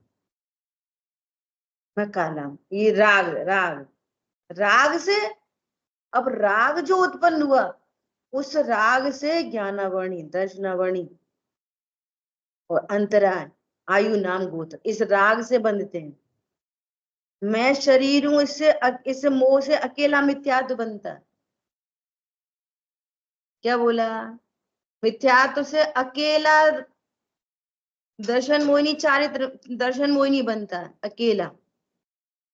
मैं काला हूँ। ये राग राग राग से, अब राग जो उत्पन्न हुआ उस राग से ज्ञानावरणी, दर्शनावरणी और अंतराय, आयु नाम गोत्र, इस राग से बंधते हैं। मैं शरीर हूं, इस मोह से अकेला मिथ्यात्व बनता है। क्या बोला? मिथ्यात्व से अकेला दर्शन मोहिनी, चारित्र दर्शन मोहिनी बनता है अकेला,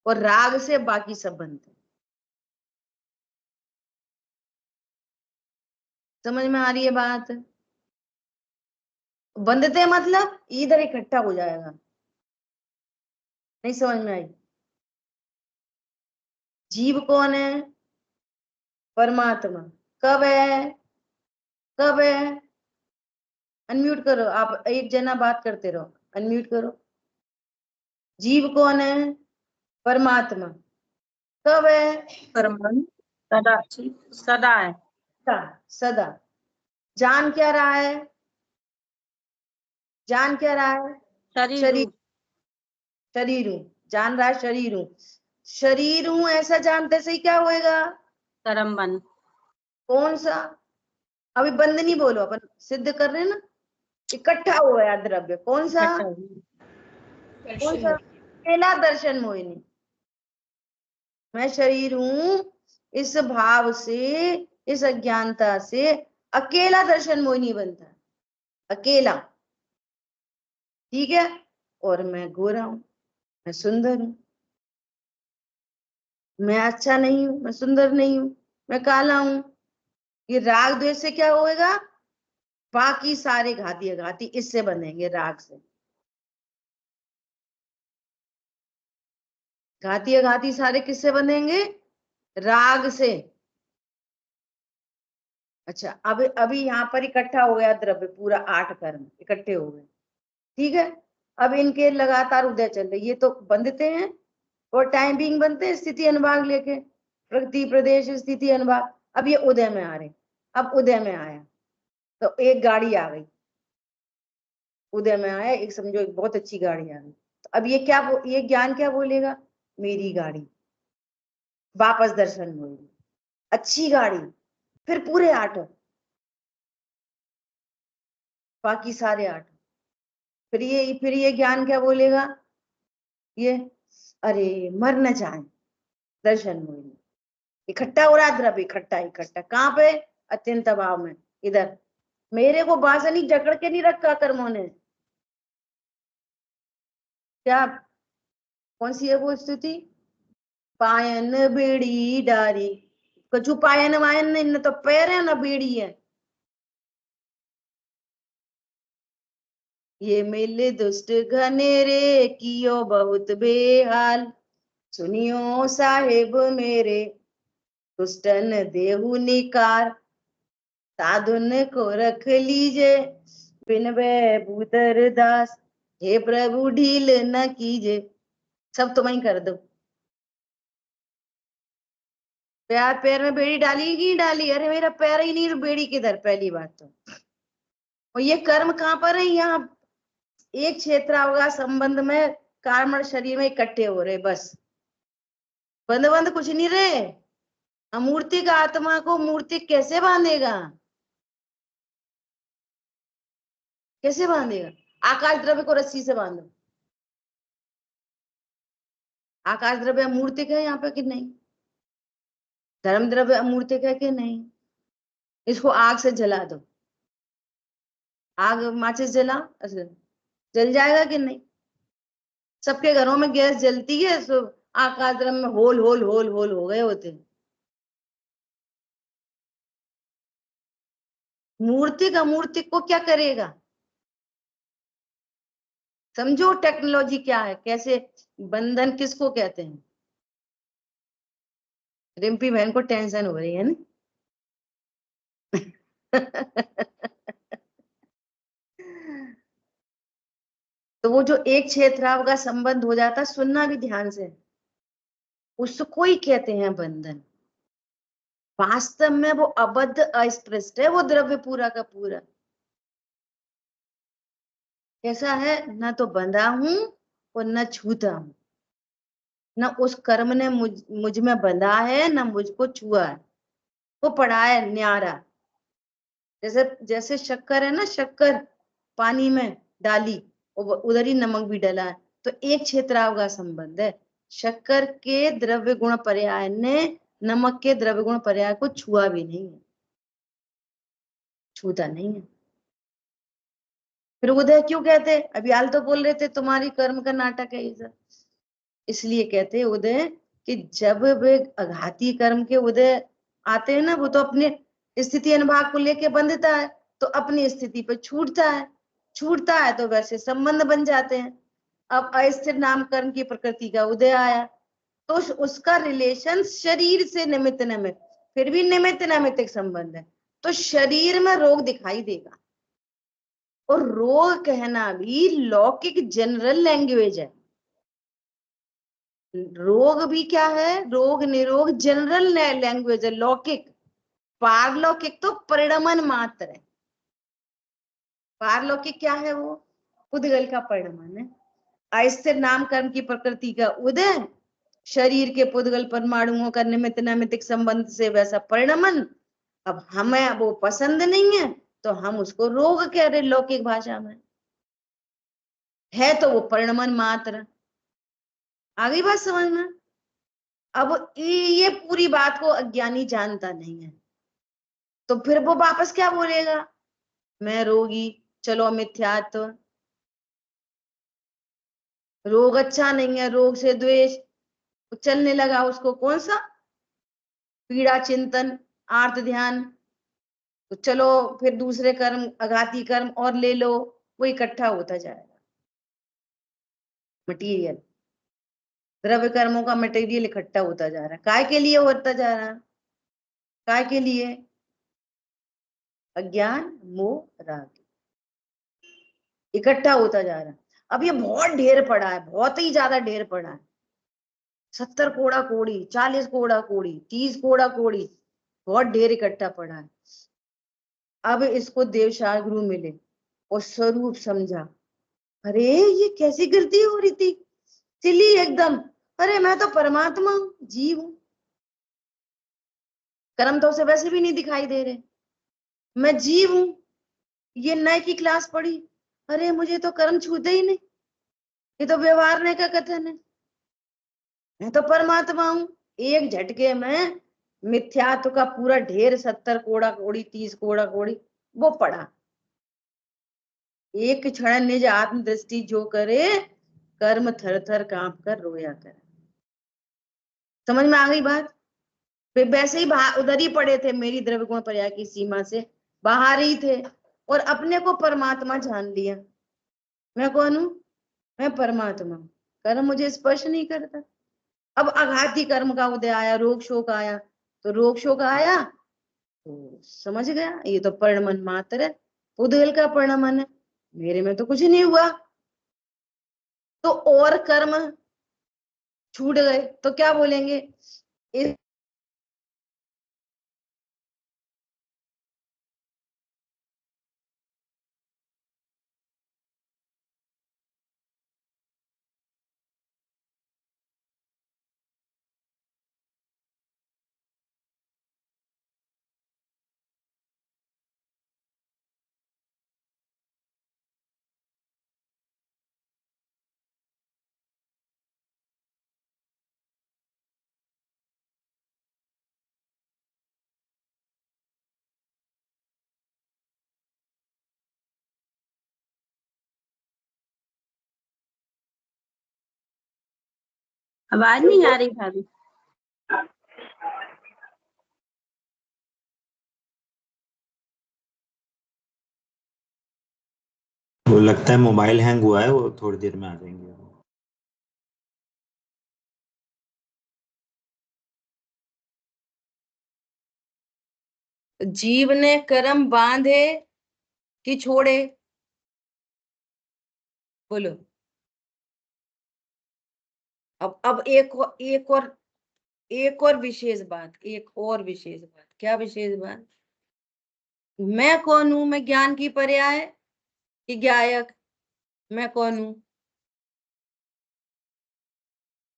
और राग से बाकी सब बनते हैं। समझ में आ रही है बात? बंधते मतलब इधर इकट्ठा हो जाएगा। नहीं समझ में आई? जीव कौन है? परमात्मा। कब है? कब है? अनम्यूट करो, आप एक जना बात करते रहो, अनम्यूट करो। जीव कौन है? परमात्मा। कब है? परमाणु सदा, सदा है। सदा। जान क्या रहा है? जान क्या रहा है? शरीर, शरीर हूं, जान रहा है शरीर हूं। शरीर हूं ऐसा जानते से ही क्या होएगा? कर्म बंध। कौन सा? अभी बंद नहीं बोलो, अपन सिद्ध कर रहे हैं ना, इकट्ठा हो गया द्रव्य। कौन सा? कौन सा? पहला दर्शन मोहिनी। मैं शरीर हूं, इस भाव से, इस अज्ञानता से अकेला दर्शन मोहिनी बनता है, अकेला। ठीक है, और मैं गोरा हूं, मैं सुंदर हूं, मैं अच्छा नहीं हूं, मैं सुंदर नहीं हूं, मैं काला हूं। ये राग द्वेष से क्या होएगा? बाकी सारे घाती अघाती इससे बनेंगे, राग से। घाती अघाती सारे किससे बनेंगे? राग से। अच्छा, अब अभी यहाँ पर इकट्ठा हो गया द्रव्य, पूरा 8 कर्म इकट्ठे हो गए, ठीक है। अब इनके लगातार उदय चल रहे, ये तो बंधते हैं और टाइम बिंग बनते हैं स्थिति अनुभाग लेके, प्रगति प्रदेश स्थिति अनुभाग। अब ये उदय में आ रहे, अब उदय में आया तो एक गाड़ी आ गई, उदय में आया एक, समझो एक बहुत अच्छी गाड़ी आ गई। तो अब ये क्या, ये ज्ञान क्या बोलेगा? मेरी गाड़ी, वापस दर्शन होगी, अच्छी गाड़ी, फिर पूरे 8, बाकी सारे 8। फिर ये ज्ञान क्या बोलेगा? ये अरे मर न जाए, दर्शन होगी। इकट्ठा हो रहा है द्रव्य, इकट्ठा इकट्ठा कहाँ पे? अत्यंत अभाव में। इधर मेरे को बासनी जकड़ के नहीं रखा कर्मों ने। क्या, कौन सी है वो स्थिति? पायन बेड़ी डारी, कछु पायन वायन नहीं, न तो पैर है न बेड़ी है। ये मिल दुष्ट घनेरे कियो बहुत बेहाल, सुनियो साहेब मेरे दुष्टन देहु निकार, साधुन को रख लीजे बिन भूतर दास, हे प्रभु ढील न कीजे। सब तुम ही कर दो। पैर पैर में बेड़ी डाली की डाली? अरे मेरा पैर ही नहीं, बेड़ी किधर? पहली बात तो। और ये कर्म कहाँ पर है? यहाँ एक क्षेत्रावगा संबंध में कार्मण शरीर में इकट्ठे हो रहे, बस बंद बंद कुछ नहीं रहे। अमूर्तिक आत्मा को मूर्तिक कैसे बांधेगा? कैसे बांधेगा? आकाश द्रव्य को रस्सी से बांधो। आकाश द्रव्य अमूर्तिक है यहाँ पे कि नहीं? धर्म द्रव्य अमूर्तिक है कि नहीं? इसको आग से जला दो, आग माचिस जला, अच्छा जल जाएगा कि नहीं? सबके घरों में गैस जलती है, तो आकाश द्रव्य में होल होल होल होल हो गए होते। मूर्तिक अमूर्तिक को क्या करेगा? समझो टेक्नोलॉजी क्या है, कैसे बंधन किसको कहते हैं। रिम्पी बहन को टेंशन हो रही है ना? तो वो जो एक क्षेत्राव का संबंध हो जाता, सुनना भी ध्यान से, उसको ही कहते हैं बंधन। वास्तव में वो अबद्ध अस्पृष्ट है, वो द्रव्य पूरा का पूरा कैसा है? न तो बंधा हूं और न छूता हूं, न उस कर्म ने मुझ में बंधा है, न मुझको छुआ है। वो पड़ा है न्यारा। जैसे जैसे शक्कर है ना, शक्कर पानी में डाली और उधर ही नमक भी डाला है, तो एक क्षेत्राव का संबंध है। शक्कर के द्रव्य गुण पर्याय ने नमक के द्रव्य गुण पर्याय को छुआ भी नहीं है, छूता नहीं है। फिर उदय क्यों कहते? अभी हाल तो बोल रहे थे तुम्हारी कर्म का नाटक है ये सब, इसलिए कहते हैं उदय कि जब वे अघाती कर्म के उदय आते हैं ना, वो तो अपने स्थिति अनुभाग को लेके बंधता है, तो अपनी स्थिति पर छूटता है, छूटता है तो वैसे संबंध बन जाते हैं। अब अस्थिर नाम कर्म की प्रकृति का उदय आया, तो उसका रिलेशन शरीर से निमित्त निमित्त, फिर भी निमित्त नैमित्तिक संबंध है, तो शरीर में रोग दिखाई देगा। और रोग कहना भी लौकिक जनरल लैंग्वेज है। रोग भी क्या है? रोग निरोग जनरल लैंग्वेज है, लौकिक। पारलौकिक तो परिणमन मात्र है। पारलौकिक क्या है? वो उद्गल का परिणमन है। अस्थिर नाम कर्म की प्रकृति का उदय, शरीर के पुद्गल परमाणुओं का निमित्त नैमित्तिक संबंध से वैसा परिणमन। अब हमें वो पसंद नहीं है तो हम उसको रोग कह रहे लौकिक भाषा में, है तो वो परिणमन मात्र। आ गई बात समझ में? अब ये पूरी बात को अज्ञानी जानता नहीं है, तो फिर वो वापस क्या बोलेगा? मैं रोगी, चलो मिथ्यात्व, रोग अच्छा नहीं है, रोग से द्वेष चलने लगा उसको, कौन सा पीड़ा चिंतन आर्त ध्यान, तो चलो फिर दूसरे कर्म आघाती कर्म और ले लो, वो इकट्ठा होता जाएगा। मटीरियल द्रव्य कर्मों का मटेरियल इकट्ठा होता जा रहा है। काय के लिए होता जा रहा है? काय के लिए? अज्ञान मोह राग इकट्ठा होता जा रहा है। अब ये बहुत ढेर पड़ा है, बहुत ही ज्यादा ढेर पड़ा है। 70 कोड़ा कोड़ी, 40 कोड़ा कोड़ी, 30 कोड़ा कोड़ी, बहुत ढेर इकट्ठा पड़ा है। अब इसको देवशाह गुरु मिले और स्वरूप समझा, अरे ये कैसी गलती हो रही थी, सिली एकदम, अरे मैं तो परमात्मा हूं, जीव हूं, कर्म तो उसे वैसे भी नहीं दिखाई दे रहे, मैं जीव हूं। ये नए की क्लास पढ़ी, अरे मुझे तो कर्म छूते ही नहीं, ये तो व्यवहार ने का कथन है, मैं तो परमात्मा हूं। एक झटके में मिथ्यात्व का पूरा ढेर 70 कोड़ा कोड़ी, 30 कोड़ा कोड़ी वो पड़ा। एक क्षण निज आत्म दृष्टि जो करे, कर्म थर थर कांप कर रोया करे। समझ में आ गई बात? वे वैसे ही उधर ही पड़े थे, मेरी द्रव्य गुण पर्याय की सीमा से बाहर ही थे और अपने को परमात्मा जान लिया। मैं कौन हूं? मैं परमात्मा। कर्म मुझे स्पर्श नहीं करता। अब आघाती कर्म का उदय आया, रोग शोक आया, तो रोग शोक आया तो समझ गया ये तो परिणमन मात्र है, उदगल का परिणमन है, मेरे में तो कुछ नहीं हुआ। तो और कर्म छूट गए तो क्या बोलेंगे? इस आवाज नहीं आ रही भाभी? वो लगता है मोबाइल हैंग हुआ है, वो थोड़ी देर में आ जाएंगे। जीव ने कर्म बांधे कि छोड़े? बोलो। अब एक और विशेष बात, क्या विशेष बात? मैं कौन हूं? मैं ज्ञान की पर्याय कि ज्ञायक? मैं कौन हूं?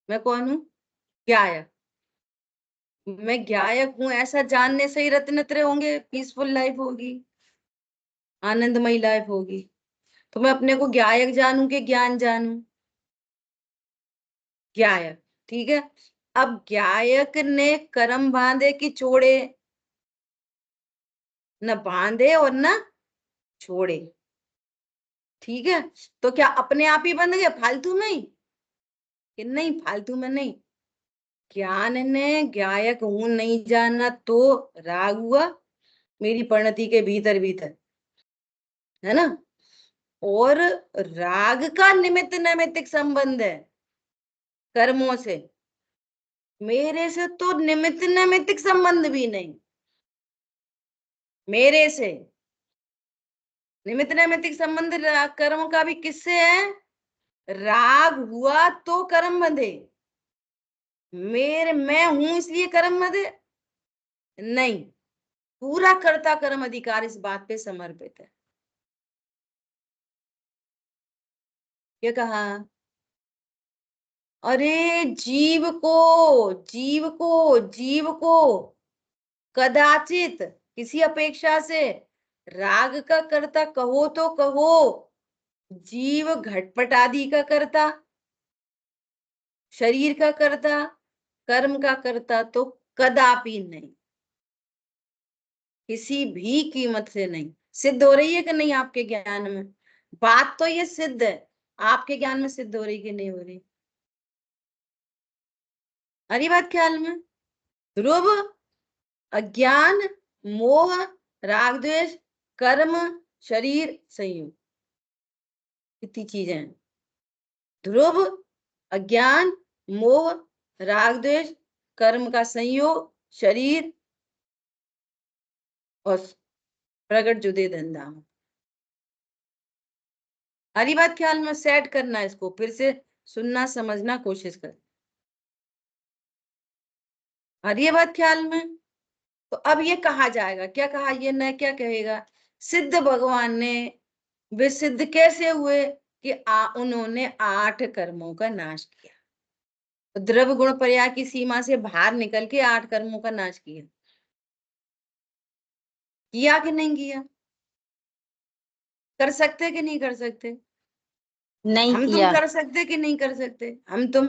मैं कौन हूं? ज्ञायक। मैं ज्ञायक हूं ऐसा जानने से ही रत्नत्रय होंगे, पीसफुल लाइफ होगी, आनंदमयी लाइफ होगी। तो मैं अपने को ज्ञायक जानूं कि ज्ञान जानूं? ज्ञायक, ठीक है। अब ज्ञायक ने कर्म बांधे कि छोड़े? न बांधे और न छोड़े, ठीक है। तो क्या अपने आप ही बंध गए फालतू में ही? कि नहीं, फालतू में नहीं। ज्ञान ने ज्ञायक हूं नहीं जाना तो राग हुआ मेरी परिणति के भीतर भीतर, है ना। और राग का निमित्त नैमित्तिक संबंध है कर्मों से, मेरे से तो निमित्त नैमित्तिक संबंध भी नहीं। मेरे से निमित्त नैमित्तिक संबंध कर्म का भी किससे है? राग हुआ तो कर्म बंधे, मैं हूं इसलिए कर्म बंधे नहीं। पूरा कर्ता कर्म अधिकार इस बात पे समर्पित है। क्या कहा? अरे जीव को कदाचित किसी अपेक्षा से राग का कर्ता कहो तो कहो, जीव घटपट आदि का कर्ता, शरीर का कर्ता, कर्म का कर्ता तो कदापि नहीं, किसी भी कीमत से नहीं। सिद्ध हो रही है कि नहीं आपके ज्ञान में? बात तो ये सिद्ध है, आपके ज्ञान में सिद्ध हो रही कि नहीं हो रही? आ रही बात ख्याल में? ध्रुव, अज्ञान, मोह, राग द्वेष, कर्म, शरीर, संयोग, कितनी चीजें हैं। ध्रुव, अज्ञान, मोह, राग द्वेष, कर्म का संयोग, शरीर और प्रगट जुदे धंधा। हरी बात ख्याल में? सेट करना है इसको, फिर से सुनना समझना कोशिश कर। हरी बात ख्याल में? तो अब ये कहा जाएगा, क्या कहा, ये न क्या कहेगा, सिद्ध भगवान ने वे सिद्ध कैसे हुए कि उन्होंने 8 कर्मों का नाश किया। तो द्रव्य गुण पर्याय की सीमा से बाहर निकल के 8 कर्मों का नाश किया कि नहीं किया? कर सकते कि नहीं कर सकते? नहीं हम किया। तुम कर सकते कि नहीं कर सकते? हम तुम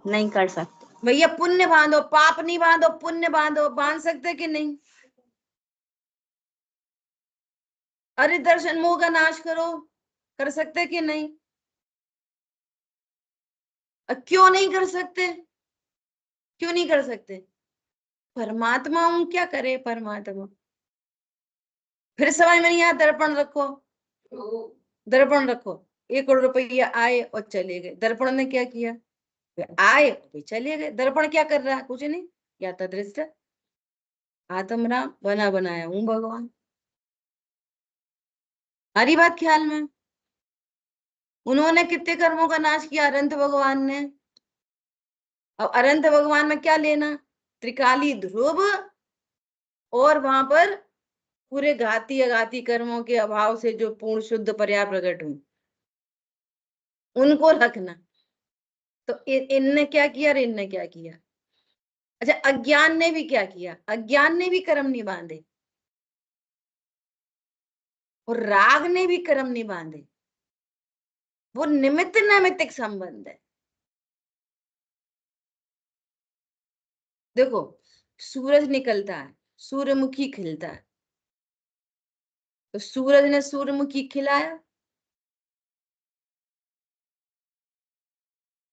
नहीं कर सकते। भैया पुण्य बांधो, पाप नहीं बांधो, पुण्य बांधो, बांध सकते कि नहीं? अरे दर्शन मोह का नाश करो, कर सकते कि नहीं? क्यों नहीं कर सकते? क्यों नहीं कर सकते? परमात्मा हूं, क्या करे परमात्मा? फिर समझ में नहीं आया। दर्पण रखो, दर्पण रखो, 1 करोड़ रुपया आए और चले गए। दर्पण ने क्या किया? वे आए वे चले गए। दर्पण क्या कर रहा है? कुछ नहीं, या तदृष्ट आत्म राम, बना बनाया हूं भगवान। हरी बात ख्याल में? उन्होंने कितने कर्मों का नाश किया? अनंत भगवान ने। अब अनंत भगवान में क्या लेना? त्रिकाली ध्रुव और वहां पर पूरे घाती अघाती कर्मों के अभाव से जो पूर्ण शुद्ध पर्याय प्रकट हुई, उनको रखना। तो इनने क्या किया और इनने क्या किया? अच्छा, अज्ञान ने भी क्या किया? अज्ञान ने भी कर्म नहीं बांधे और राग ने भी कर्म नहीं बांधे। वो निमित्त नैमित्तिक संबंध है। देखो, सूरज निकलता है, सूर्यमुखी खिलता है, तो सूरज ने सूर्यमुखी खिलाया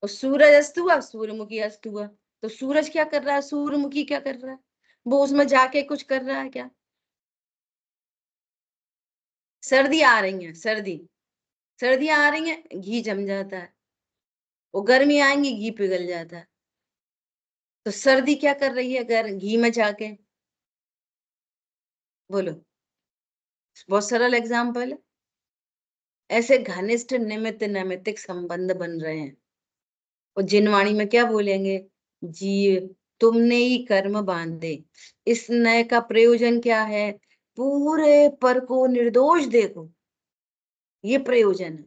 और सूरज अस्त हुआ, सूर्यमुखी अस्त हुआ। तो सूरज क्या कर रहा है? सूर्यमुखी क्या कर रहा है? वो उसमें जाके कुछ कर रहा है क्या? सर्दी आ रही है, सर्दियां आ रही हैं, घी जम जाता है, वो गर्मी आएंगी, घी पिघल जाता है। तो सर्दी क्या कर रही है घी में जाके? बोलो, बहुत सरल एग्जाम्पल है। ऐसे घनिष्ठ निमित्त नैमित्तिक संबंध बन रहे हैं। और जिनवाणी में क्या बोलेंगे? जीव तुमने ही कर्म बांधे। इस नए का प्रयोजन क्या है? पूरे पर को निर्दोष देखो, ये प्रयोजन है।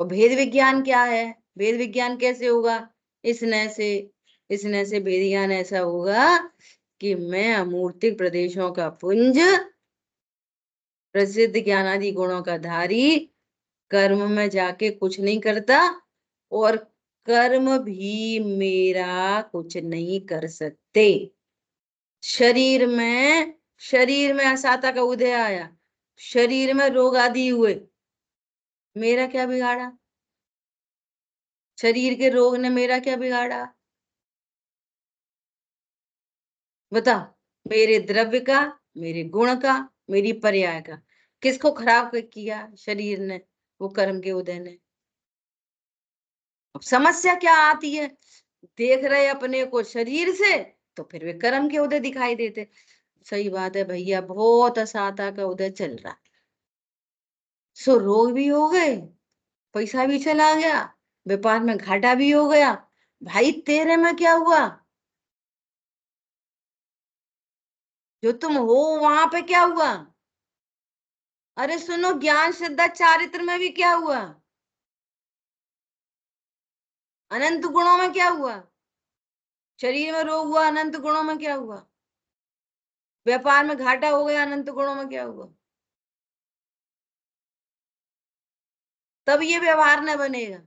और भेद विज्ञान क्या है? भेद विज्ञान कैसे होगा? इस नए से भेद ज्ञान ऐसा होगा कि मैं अमूर्तिक प्रदेशों का पुंज, प्रसिद्ध ज्ञानादि गुणों का धारी, कर्म में जाके कुछ नहीं करता और कर्म भी मेरा कुछ नहीं कर सकते। शरीर में असाता का उदय आया, शरीर में रोग आदि हुए, मेरा क्या बिगाड़ा? शरीर के रोग ने मेरा क्या बिगाड़ा? बता, मेरे द्रव्य का, मेरे गुण का, मेरी पर्याय का, किसको खराब किया? शरीर ने, वो कर्म के उदय ने। अब समस्या क्या आती है? देख रहे अपने को शरीर से, तो फिर वे कर्म के उदय दिखाई देते। सही बात है भैया, बहुत असाता का उदय चल रहा है, सो रोग भी हो गए, पैसा भी चला गया, व्यापार में घाटा भी हो गया। भाई तेरे में क्या हुआ? जो तुम हो वहां पे क्या हुआ? अरे सुनो, ज्ञान श्रद्धा चारित्र में भी क्या हुआ? अनंत गुणों में क्या हुआ? शरीर में रोग हुआ, अनंत गुणों में क्या हुआ? व्यापार में घाटा हो गया, अनंत गुणों में क्या हुआ? तब ये व्यवहार न बनेगा,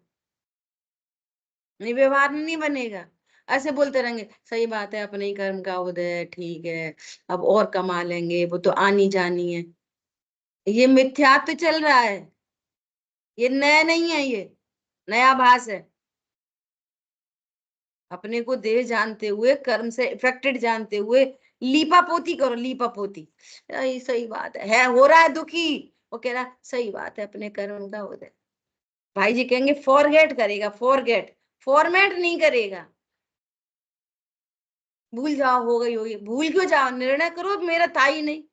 नहीं व्यवहार नहीं बनेगा। ऐसे बोलते रहेंगे सही बात है, अपने ही कर्म का उदय है, ठीक है, अब और कमा लेंगे, वो तो आनी जानी है। ये मिथ्यात्व चल रहा है। ये नया नहीं है, ये नया भास है। अपने को देह जानते हुए, कर्म से इफेक्टेड जानते हुए लीपापोती करो, लीपापोती। यही सही बात है हो रहा है दुखी, वो कह रहा सही बात है, अपने कर्म का उदय। भाई जी कहेंगे फॉरगेट करेगा, फॉरगेट, फॉर्मेट नहीं करेगा। भूल जाओ, हो गई होगी, भूल क्यों जाओ, निर्णय करो मेरा था ही नहीं,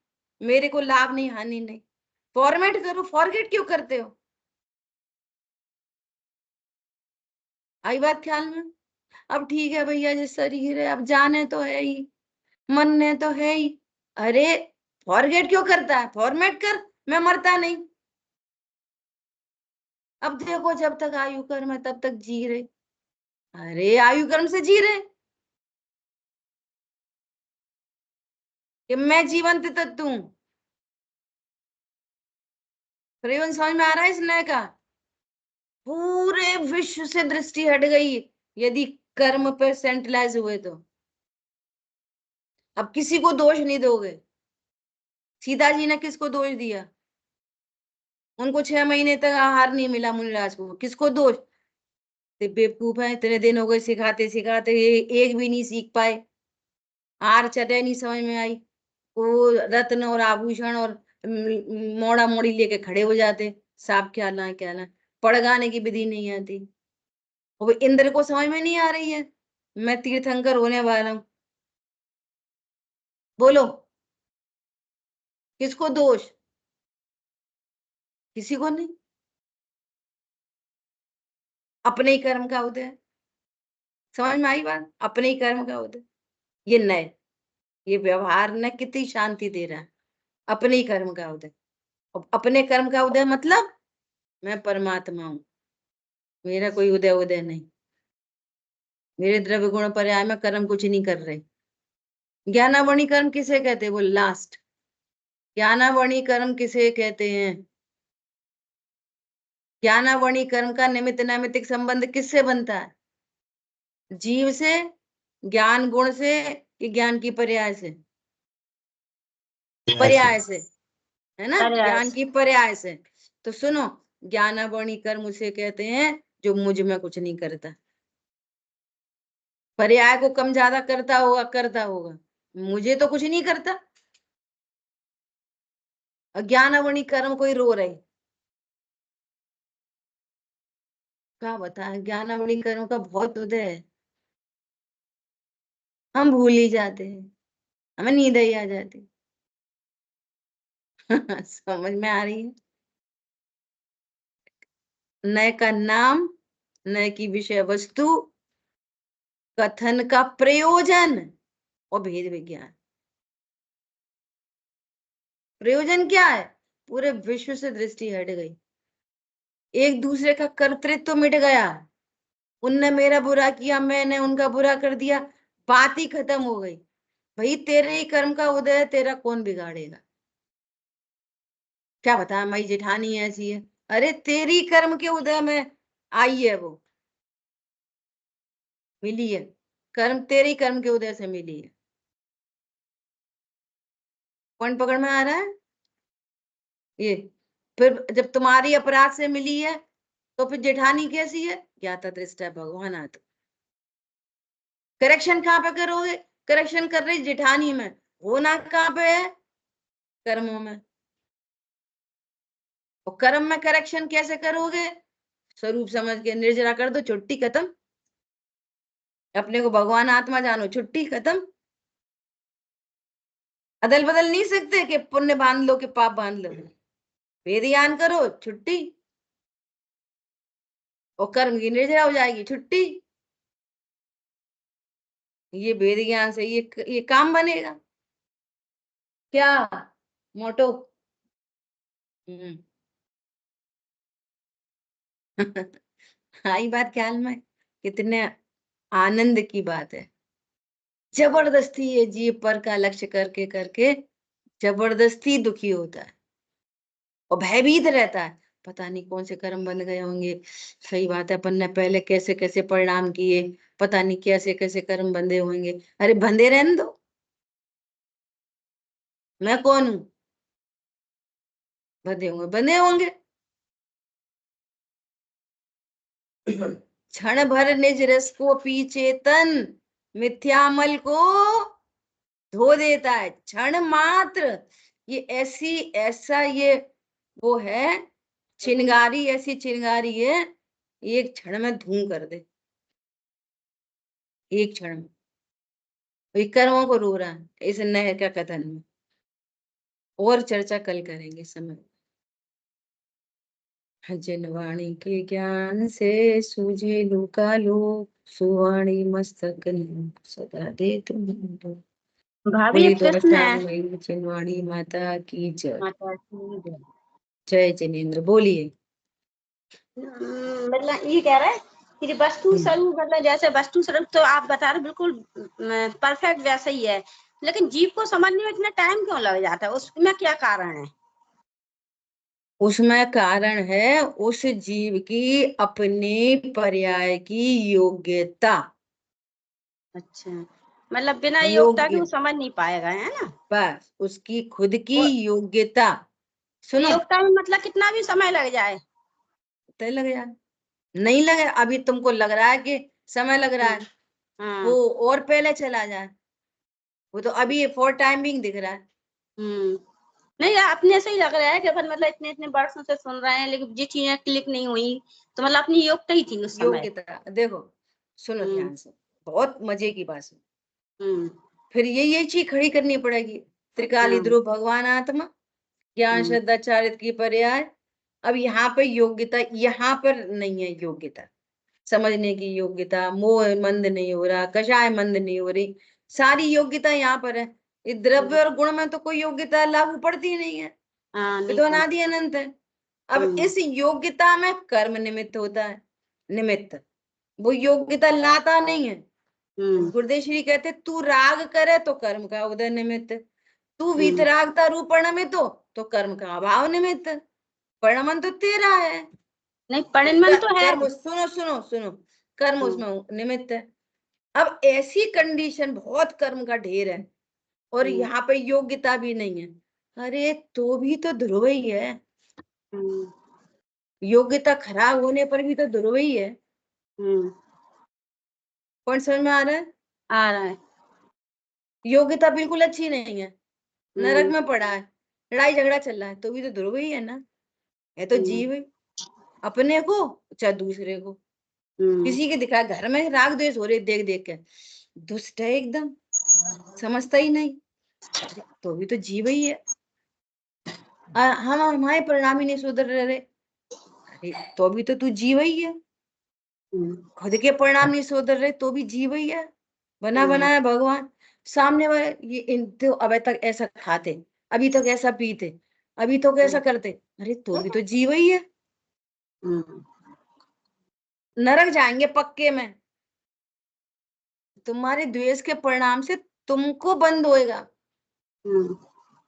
मेरे को लाभ नहीं हानि नहीं। फॉर्मेट करो, फॉरगेट क्यों करते हो? आई बात ख्याल में? अब ठीक है भैया जी, शरीर है, अब जाने तो है ही, मन ने तो है ही। अरे फॉरगेट क्यों करता है? फॉर्मेट कर, मैं मरता नहीं। अब देखो जब तक आयु कर्म है तब तक जी रहे। अरे आयु कर्म से जी रहे कि मैं जीवंत तत्व हूं। प्रयोजन समझ में आ रहा है इस नए का? पूरे विश्व से दृष्टि हट गई यदि कर्म पे सेंट्रलाइज हुए तो। अब किसी को दोष नहीं दोगे। सीता जी ने किसको दोष दिया? उनको 6 महीने तक आहार नहीं मिला मुनिराज को, किसको दोष? बेवकूफ है, इतने दिन हो गए सिखाते सिखाते, एक भी नहीं सीख पाए। आर चटे नहीं समझ में आई, वो रत्न और आभूषण और मोड़ा मोड़ी लेके खड़े हो जाते, साफ क्या ना क्या ना, पड़ गाने की विधि नहीं आती। वो इंद्र को समझ में नहीं आ रही है मैं तीर्थंकर होने वाला हूं। बोलो किसको दोष? किसी को नहीं। अपने ही कर्म का उदय। समझ में आई बात? अपने ही कर्म का उदय। ये नए, ये व्यवहार न कितनी शांति दे रहा है। अपने ही कर्म का उदय। अपने कर्म का उदय मतलब मैं परमात्मा हूं, मेरा कोई उदय उदय नहीं। मेरे द्रव्य गुण पर्याय में कर्म कुछ नहीं कर रहे। ज्ञानावणी कर्म किसे कहते हैं? वो लास्ट। ज्ञानावणी कर्म किसे कहते हैं? ज्ञानावणी कर्म का निमित्त नैमित्तिक संबंध किससे बनता है? जीव से, ज्ञान गुण से, कि ज्ञान की पर्याय से? पर्याय से, है ना? पर्याय ज्ञान से। की पर्याय से। तो सुनो, ज्ञानावणी कर्म उसे कहते हैं जो मुझ में कुछ नहीं करता। पर्याय को कम ज्यादा करता होगा, करता होगा, मुझे तो कुछ नहीं करता। ज्ञानावणी कर्म कोई रो रहे, क्या बताएं, ज्ञानावणी कर्म का बहुत उदय है। हम भूल ही जाते हैं, हमें नींद ही आ जाती। समझ में आ रही है? नए का नाम, नए की विषय वस्तु, कथन का प्रयोजन और भेद विज्ञान। प्रयोजन क्या है? पूरे विश्व से दृष्टि हट गई, एक दूसरे का कर्तृत्व मिट गया। उनने मेरा बुरा किया, मैंने उनका बुरा कर दिया, बात ही खत्म हो गई। भाई तेरे ही कर्म का उदय है, तेरा कौन बिगाड़ेगा? क्या बता, मेरी जेठानी ऐसी है, अरे तेरी कर्म के उदय में आई है, वो मिली है, कर्म तेरे कर्म के उदय से मिली है। कौन पकड़ में आ रहा है ये? फिर जब तुम्हारी अपराध से मिली है तो फिर जेठानी कैसी है? ज्ञाता दृष्टा भगवान आत। करेक्शन कहाँ पे करोगे? करेक्शन कर रही जेठानी में, होना कहाँ पे है? कर्मों में। और कर्म में करेक्शन कैसे करोगे? स्वरूप समझ के निर्जरा कर दो, छुट्टी खत्म। अपने को भगवान आत्मा जानो, छुट्टी खत्म। अदल बदल नहीं सकते कि पुण्य बांध लो कि पाप बांध लो। वेद ज्ञान करो, छुट्टी। और कर्म की निर्जरा हो जाएगी, छुट्टी। ये वेद ज्ञान से ये काम बनेगा क्या? मोटो। आई बात ख्याल में? कितने आनंद की बात है। जबरदस्ती ये जीव पर का लक्ष्य करके करके जबरदस्ती दुखी होता है और भयभीत रहता है, पता नहीं कौन से कर्म बन गए होंगे। सही बात है, अपन ने पहले कैसे कैसे परिणाम किए, पता नहीं कैसे कैसे कर्म बंधे होंगे। अरे बंधे रहने दो, मैं कौन हूं? बंधे होंगे, बंधे होंगे। क्षण भर निज रस को पी चेतन, मिथ्यामल को धो देता है। क्षण मात्र, ये ऐसा ये वो है चिंगारी, ऐसी चिंगारी है, एक क्षण में धूम कर दे, एक क्षण में। कर्मों को रो रहा है इस नहर का कथन में। और चर्चा कल करेंगे समय। जिन वाणी के ज्ञान से सूझे लूका लोक, सुवाणी मस्तक सदा दे तुम। भाभी एक प्रश्न है। चिन्वाणी माता की जय। माता की जय। जय जिनेन्द्र। बोलिए। मतलब ये कह रहा है कि वस्तु स्वरूप, मतलब जैसे वस्तु स्वरूप तो आप बता रहे बिल्कुल परफेक्ट वैसा ही है, लेकिन जीव को समझने में इतना टाइम क्यों लग जाता है? उसमें क्या कारण है? उसमें कारण है उस जीव की अपने पर्याय की योग्यता। अच्छा, मतलब बिना योग्यता के वो समझ नहीं पाएगा, है ना? बस उसकी खुद की योग्यता। सुनो, योग्यता में मतलब कितना भी समय लग जाए तो लग जाए, नहीं लगे अभी तुमको लग रहा है कि समय लग रहा है, वो और पहले चला जाए, वो तो अभी फॉर टाइमिंग दिख रहा है। नहीं, अपने से ही लग रहा है कि अपन मतलब इतने इतने वर्षों से सुन रहे हैं, लेकिन ये चीजें क्लिक नहीं हुई, तो मतलब अपनी योग्यता ही थी उस समय। योग्यता देखो, सुनो ध्यान से, बहुत मजे की बात है। फिर ये चीज खड़ी करनी पड़ेगी। त्रिकाली ध्रुव भगवान आत्मा, ज्ञान श्रद्धा चारित्र की पर्याय। अब यहाँ पे योग्यता, यहाँ पर नहीं है योग्यता, समझने की योग्यता। मोह मंद नहीं हो रहा, कषाय मंद नहीं हो रही, सारी योग्यता यहाँ पर है। इस द्रव्य और गुण में तो कोई योग्यता लागू पड़ती नहीं है, ये तो अनादि अनंत है। अब इस योग्यता में कर्म निमित्त होता है, निमित्त, वो योग्यता लाता नहीं है। गुरुदेव श्री कहते तू राग करे तो कर्म का उदय निमित्त, तू वीतरागता रूपण में तो कर्म का अभाव निमित्त। परिणमन तो तेरा है, नहीं परिणमन तो है। कर्म, सुनो सुनो सुनो, कर्म उसमें निमित्त है। अब ऐसी कंडीशन, बहुत कर्म का ढेर है और यहाँ पे योग्यता भी नहीं है, अरे तो भी तो ध्रुव ही है। योग्यता खराब होने पर भी तो ध्रुव ही है। कौन समझ में आ रहा है? आ रहा है। योग्यता बिल्कुल अच्छी नहीं है, नरक में पड़ा है, लड़ाई झगड़ा चल रहा है, तो भी तो ध्रुव ही है ना। है तो जीव है, अपने को चाहे दूसरे को। किसी के दिखा घर में राग द्वेष हो रहे देख देख के, दुष्ट है एकदम, समझता ही नहीं, तो भी तो जीव ही है। हम हमारे परिणाम ही नहीं सुधर रहे, अरे तो भी तो तू जीव ही है। खुद के परिणाम नहीं सुधर रहे तो भी जीव ही है, बना बनाया भगवान। सामने वाले ये इन तो अब तक ऐसा खाते, अभी तक ऐसा पीते, अभी तक ऐसा करते, अरे तो भी तो जीव ही है। नरक जाएंगे पक्के में, तुम्हारे द्वेष के परिणाम से तुमको बंद होएगा,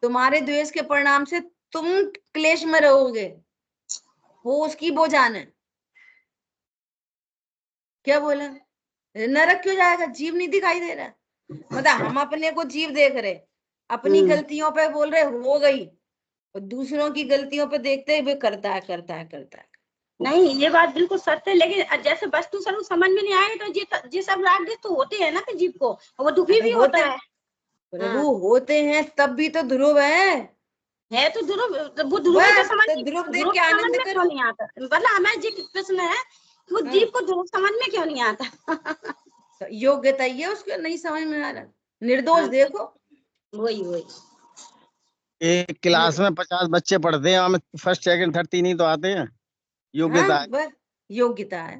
तुम्हारे द्वेष के परिणाम से तुम क्लेश में रहोगे, वो उसकी बोझान है। क्या बोला? नरक क्यों जाएगा? जीव नहीं दिखाई दे रहा, मतलब हम अपने को जीव देख रहे, अपनी गलतियों पे बोल रहे हो गई, और दूसरों की गलतियों पे देखते हुए करता है करता है करता है। नहीं ये बात बिल्कुल सत्य है, लेकिन जैसे वस्तु स्वरूप समझ में नहीं आए तो ये सब राग तो होते हैं ना कि जीव को, वो दुखी भी होता है। प्रभु होते हैं तब भी तो ध्रुव है तो ध्रुव, वो ध्रुव तो समझ ध्रुव देख के आनंद करो। क्यों नहीं आता? मतलब हमें जी प्रश्न है, वो जीव को ध्रुव समझ में क्यों नहीं आता? योग्यता ये उसको नहीं समझ में आ रहा, निर्दोष देखो। वही एक क्लास में 50 बच्चे पढ़ते हैं, हमें फर्स्ट सेकंड थर्ड 3 ही तो आते हैं। योग्यता है, बस योग्यता है,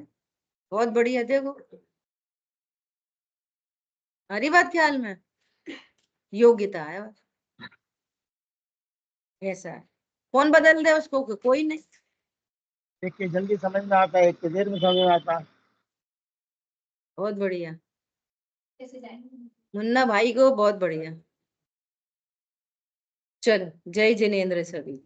बहुत बढ़िया। देखो हरी बात ख्याल में, योग्यता है, ऐसा है। कौन बदल दे उसको? कोई नहीं। एक के जल्दी समझ में आता है, एक के देर में समझ में आता है। बहुत बढ़िया मुन्ना भाई को, बहुत बढ़िया। चलो जय जिनेन्द्र सभी।